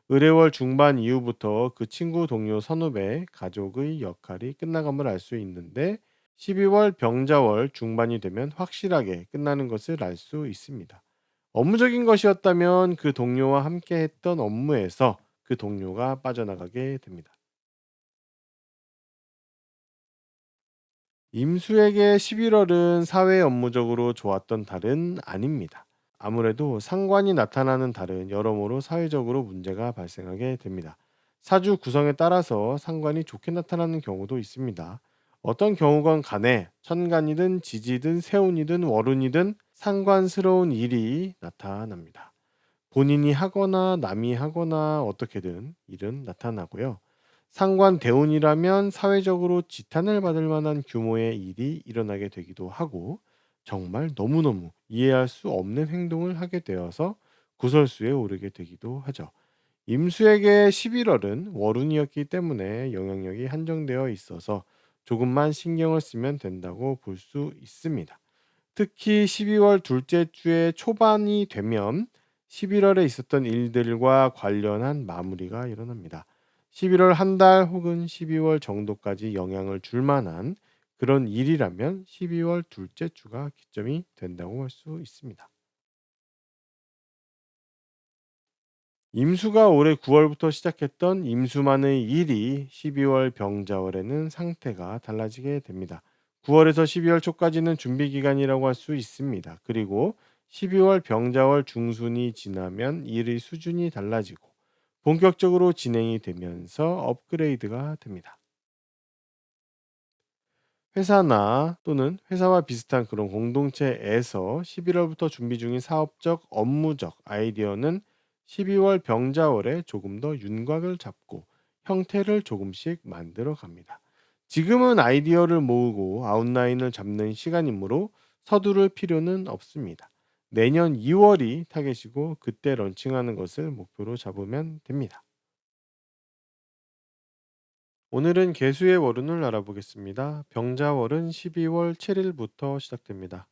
의뢰월 중반 이후부터 그 친구, 동료, 선후배, 가족의 역할이 끝나감을 알 수 있는데 12월 병자월 중반이 되면 확실하게 끝나는 것을 알 수 있습니다. 업무적인 것이었다면 그 동료와 함께 했던 업무에서 그 동료가 빠져나가게 됩니다. 임수에게 11월은 사회 업무적으로 좋았던 달은 아닙니다. 아무래도 상관이 나타나는 달은 여러모로 사회적으로 문제가 발생하게 됩니다. 사주 구성에 따라서 상관이 좋게 나타나는 경우도 있습니다. 어떤 경우건 간에 천간이든 지지든 세운이든 월운이든 상관스러운 일이 나타납니다. 본인이 하거나 남이 하거나 어떻게든 일은 나타나고요. 상관 대운이라면 사회적으로 지탄을 받을 만한 규모의 일이 일어나게 되기도 하고 정말 너무너무 이해할 수 없는 행동을 하게 되어서 구설수에 오르게 되기도 하죠. 임수에게 11월은 월운이었기 때문에 영향력이 한정되어 있어서 조금만 신경을 쓰면 된다고 볼 수 있습니다. 특히 12월 둘째 주의 초반이 되면 11월에 있었던 일들과 관련한 마무리가 일어납니다. 11월 한 달 혹은 12월 정도까지 영향을 줄 만한 그런 일이라면 12월 둘째 주가 기점이 된다고 할 수 있습니다. 임수가 올해 9월부터 시작했던 임수만의 일이 12월 병자월에는 상태가 달라지게 됩니다. 9월에서 12월 초까지는 준비 기간이라고 할 수 있습니다. 그리고 12월 병자월 중순이 지나면 일의 수준이 달라지고 본격적으로 진행이 되면서 업그레이드가 됩니다. 회사나 또는 회사와 비슷한 그런 공동체에서 11월부터 준비 중인 사업적, 업무적 아이디어는 12월 병자월에 조금 더 윤곽을 잡고 형태를 조금씩 만들어 갑니다. 지금은 아이디어를 모으고 아웃라인을 잡는 시간이므로 서두를 필요는 없습니다. 내년 2월이 타겟이고 그때 런칭하는 것을 목표로 잡으면 됩니다. 오늘은 개수의 월운을 알아보겠습니다. 병자월은 12월 7일부터 시작됩니다.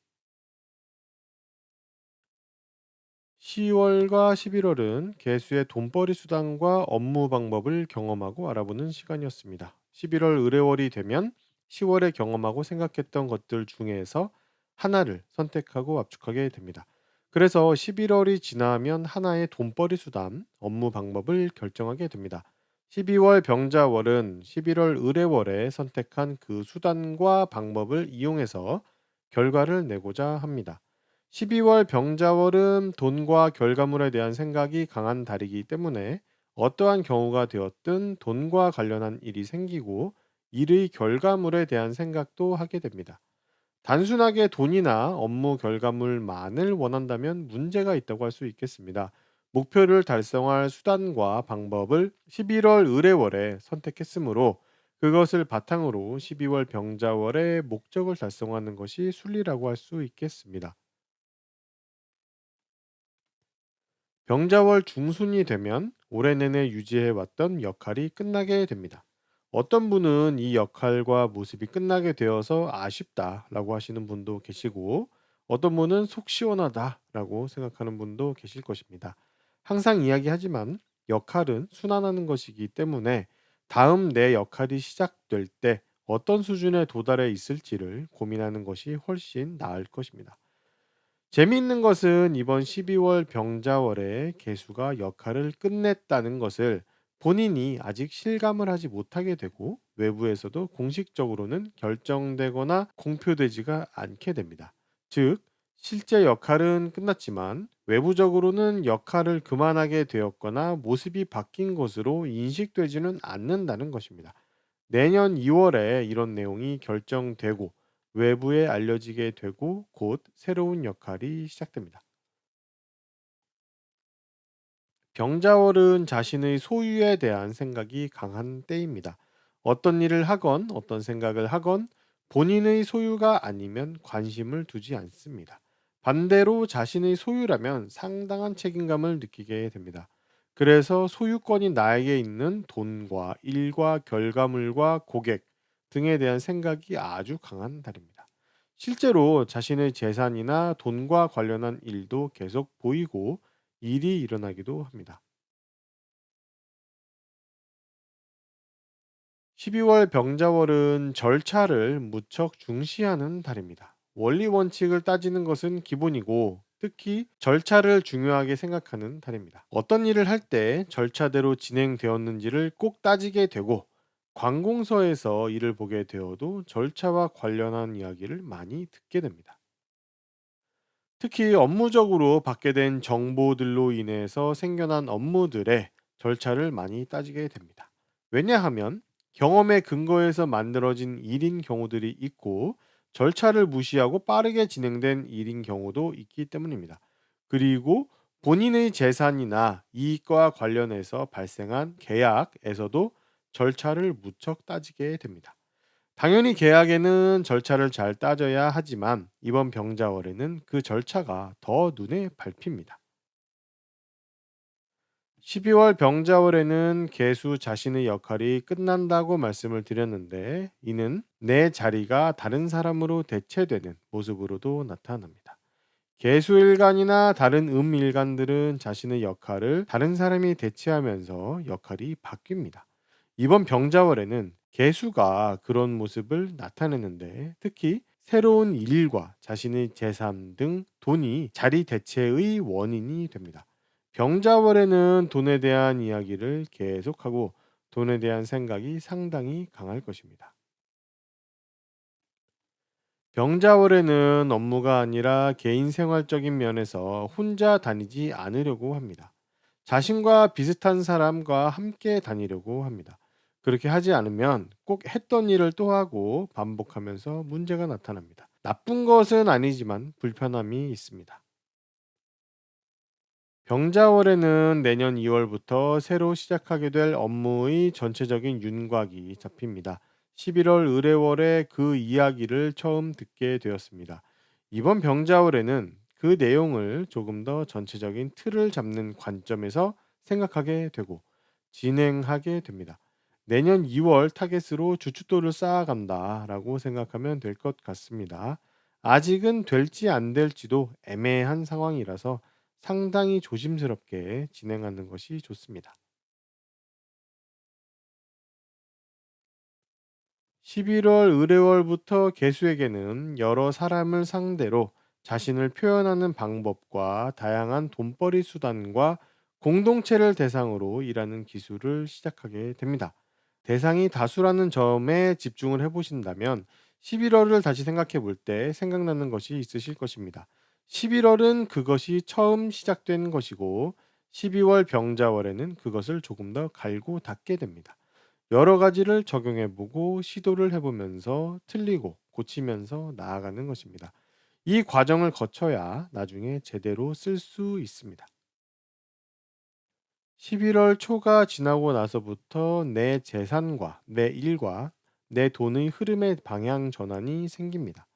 10월과 11월은 개수의 돈벌이 수단과 업무 방법을 경험하고 알아보는 시간이었습니다. 11월 의뢰월이 되면 10월에 경험하고 생각했던 것들 중에서 하나를 선택하고 압축하게 됩니다. 그래서 11월이 지나면 하나의 돈벌이 수단, 업무 방법을 결정하게 됩니다. 12월 병자월은 11월 의뢰월에 선택한 그 수단과 방법을 이용해서 결과를 내고자 합니다. 12월 병자월은 돈과 결과물에 대한 생각이 강한 달이기 때문에 어떠한 경우가 되었든 돈과 관련한 일이 생기고 일의 결과물에 대한 생각도 하게 됩니다. 단순하게 돈이나 업무 결과물만을 원한다면 문제가 있다고 할 수 있겠습니다. 목표를 달성할 수단과 방법을 11월 의뢰월에 선택했으므로 그것을 바탕으로 12월 병자월의 목적을 달성하는 것이 순리라고 할 수 있겠습니다. 병자월 중순이 되면 올해 내내 유지해왔던 역할이 끝나게 됩니다. 어떤 분은 이 역할과 모습이 끝나게 되어서 아쉽다라고 하시는 분도 계시고, 어떤 분은 속 시원하다라고 생각하는 분도 계실 것입니다. 항상 이야기하지만 역할은 순환하는 것이기 때문에 다음 내 역할이 시작될 때 어떤 수준에 도달해 있을지를 고민하는 것이 훨씬 나을 것입니다. 재미있는 것은 이번 12월 병자월에 개수가 역할을 끝냈다는 것을 본인이 아직 실감을 하지 못하게 되고 외부에서도 공식적으로는 결정되거나 공표되지가 않게 됩니다. 즉, 실제 역할은 끝났지만 외부적으로는 역할을 그만하게 되었거나 모습이 바뀐 것으로 인식되지는 않는다는 것입니다. 내년 2월에 이런 내용이 결정되고 외부에 알려지게 되고 곧 새로운 역할이 시작됩니다. 병자월은 자신의 소유에 대한 생각이 강한 때입니다. 어떤 일을 하건 어떤 생각을 하건 본인의 소유가 아니면 관심을 두지 않습니다. 반대로 자신의 소유라면 상당한 책임감을 느끼게 됩니다. 그래서 소유권이 나에게 있는 돈과 일과 결과물과 고객 등에 대한 생각이 아주 강한 달입니다. 실제로 자신의 재산이나 돈과 관련한 일도 계속 보이고 일이 일어나기도 합니다. 12월 병자월은 절차를 무척 중시하는 달입니다. 원리 원칙을 따지는 것은 기본이고 특히 절차를 중요하게 생각하는 달입니다. 어떤 일을 할 때 절차대로 진행되었는지를 꼭 따지게 되고 관공서에서 일을 보게 되어도 절차와 관련한 이야기를 많이 듣게 됩니다. 특히 업무적으로 받게 된 정보들로 인해서 생겨난 업무들의 절차를 많이 따지게 됩니다. 왜냐하면 경험에 근거해서 만들어진 일인 경우들이 있고 절차를 무시하고 빠르게 진행된 일인 경우도 있기 때문입니다. 그리고 본인의 재산이나 이익과 관련해서 발생한 계약에서도 절차를 무척 따지게 됩니다. 당연히 계약에는 절차를 잘 따져야 하지만 이번 병자월에는 그 절차가 더 눈에 밟힙니다. 12월 병자월에는 개수 자신의 역할이 끝난다고 말씀을 드렸는데 이는 내 자리가 다른 사람으로 대체되는 모습으로도 나타납니다. 개수일간이나 다른 음일간들은 자신의 역할을 다른 사람이 대체하면서 역할이 바뀝니다. 이번 병자월에는 개수가 그런 모습을 나타내는데 특히 새로운 일과 자신의 재산 등 돈이 자리 대체의 원인이 됩니다. 병자월에는 돈에 대한 이야기를 계속하고 돈에 대한 생각이 상당히 강할 것입니다. 병자월에는 업무가 아니라 개인 생활적인 면에서 혼자 다니지 않으려고 합니다. 자신과 비슷한 사람과 함께 다니려고 합니다. 그렇게 하지 않으면 꼭 했던 일을 또 하고 반복하면서 문제가 나타납니다. 나쁜 것은 아니지만 불편함이 있습니다. 병자월에는 내년 2월부터 새로 시작하게 될 업무의 전체적인 윤곽이 잡힙니다. 11월 의뢰월에 그 이야기를 처음 듣게 되었습니다. 이번 병자월에는 그 내용을 조금 더 전체적인 틀을 잡는 관점에서 생각하게 되고 진행하게 됩니다. 내년 2월 타겟으로 주춧돌을 쌓아간다라고 생각하면 될 것 같습니다. 아직은 될지 안 될지도 애매한 상황이라서 상당히 조심스럽게 진행하는 것이 좋습니다. 11월 의뢰월부터 개수에게는 여러 사람을 상대로 자신을 표현하는 방법과 다양한 돈벌이 수단과 공동체를 대상으로 일하는 기술을 시작하게 됩니다. 대상이 다수라는 점에 집중을 해보신다면 11월을 다시 생각해 볼 때 생각나는 것이 있으실 것입니다. 11월은 그것이 처음 시작된 것이고 12월 병자월에는 그것을 조금 더 갈고 닦게 됩니다. 여러 가지를 적용해 보고 시도를 해보면서 틀리고 고치면서 나아가는 것입니다. 이 과정을 거쳐야 나중에 제대로 쓸 수 있습니다. 11월 초가 지나고 나서부터 내 재산과 내 일과 내 돈의 흐름의 방향 전환이 생깁니다.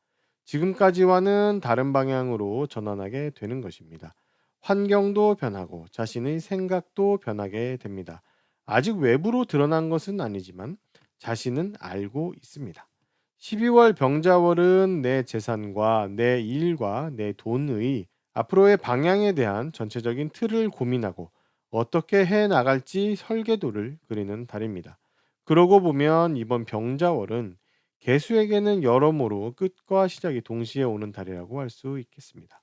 지금까지와는 다른 방향으로 전환하게 되는 것입니다. 환경도 변하고 자신의 생각도 변하게 됩니다. 아직 외부로 드러난 것은 아니지만 자신은 알고 있습니다. 12월 병자월은 내 재산과 내 일과 내 돈의 앞으로의 방향에 대한 전체적인 틀을 고민하고 어떻게 해 나갈지 설계도를 그리는 달입니다. 그러고 보면 이번 병자월은 개수에게는 여러모로 끝과 시작이 동시에 오는 달이라고 할 수 있겠습니다.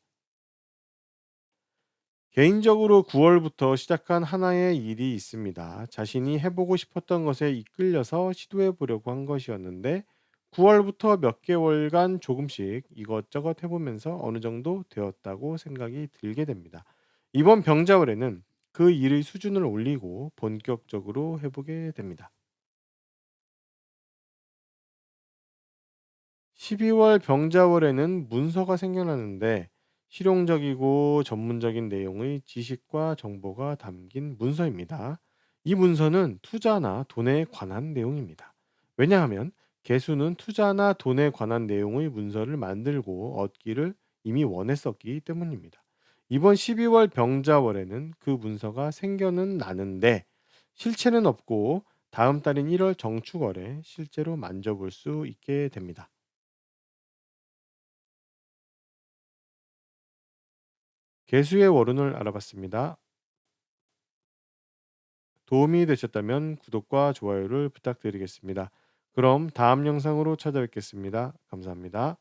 개인적으로 9월부터 시작한 하나의 일이 있습니다. 자신이 해보고 싶었던 것에 이끌려서 시도해 보려고 한 것이었는데 9월부터 몇 개월간 조금씩 이것저것 해보면서 어느 정도 되었다고 생각이 들게 됩니다. 이번 병자월에는 그 일의 수준을 올리고 본격적으로 해보게 됩니다. 12월 병자월에는 문서가 생겨나는데 실용적이고 전문적인 내용의 지식과 정보가 담긴 문서입니다. 이 문서는 투자나 돈에 관한 내용입니다. 왜냐하면 개수는 투자나 돈에 관한 내용의 문서를 만들고 얻기를 이미 원했었기 때문입니다. 이번 12월 병자월에는 그 문서가 생겨는 나는데 실체는 없고 다음 달인 1월 정축월에 실제로 만져볼 수 있게 됩니다. 개수의 월운을 알아봤습니다. 도움이 되셨다면 구독과 좋아요를 부탁드리겠습니다. 그럼 다음 영상으로 찾아뵙겠습니다. 감사합니다.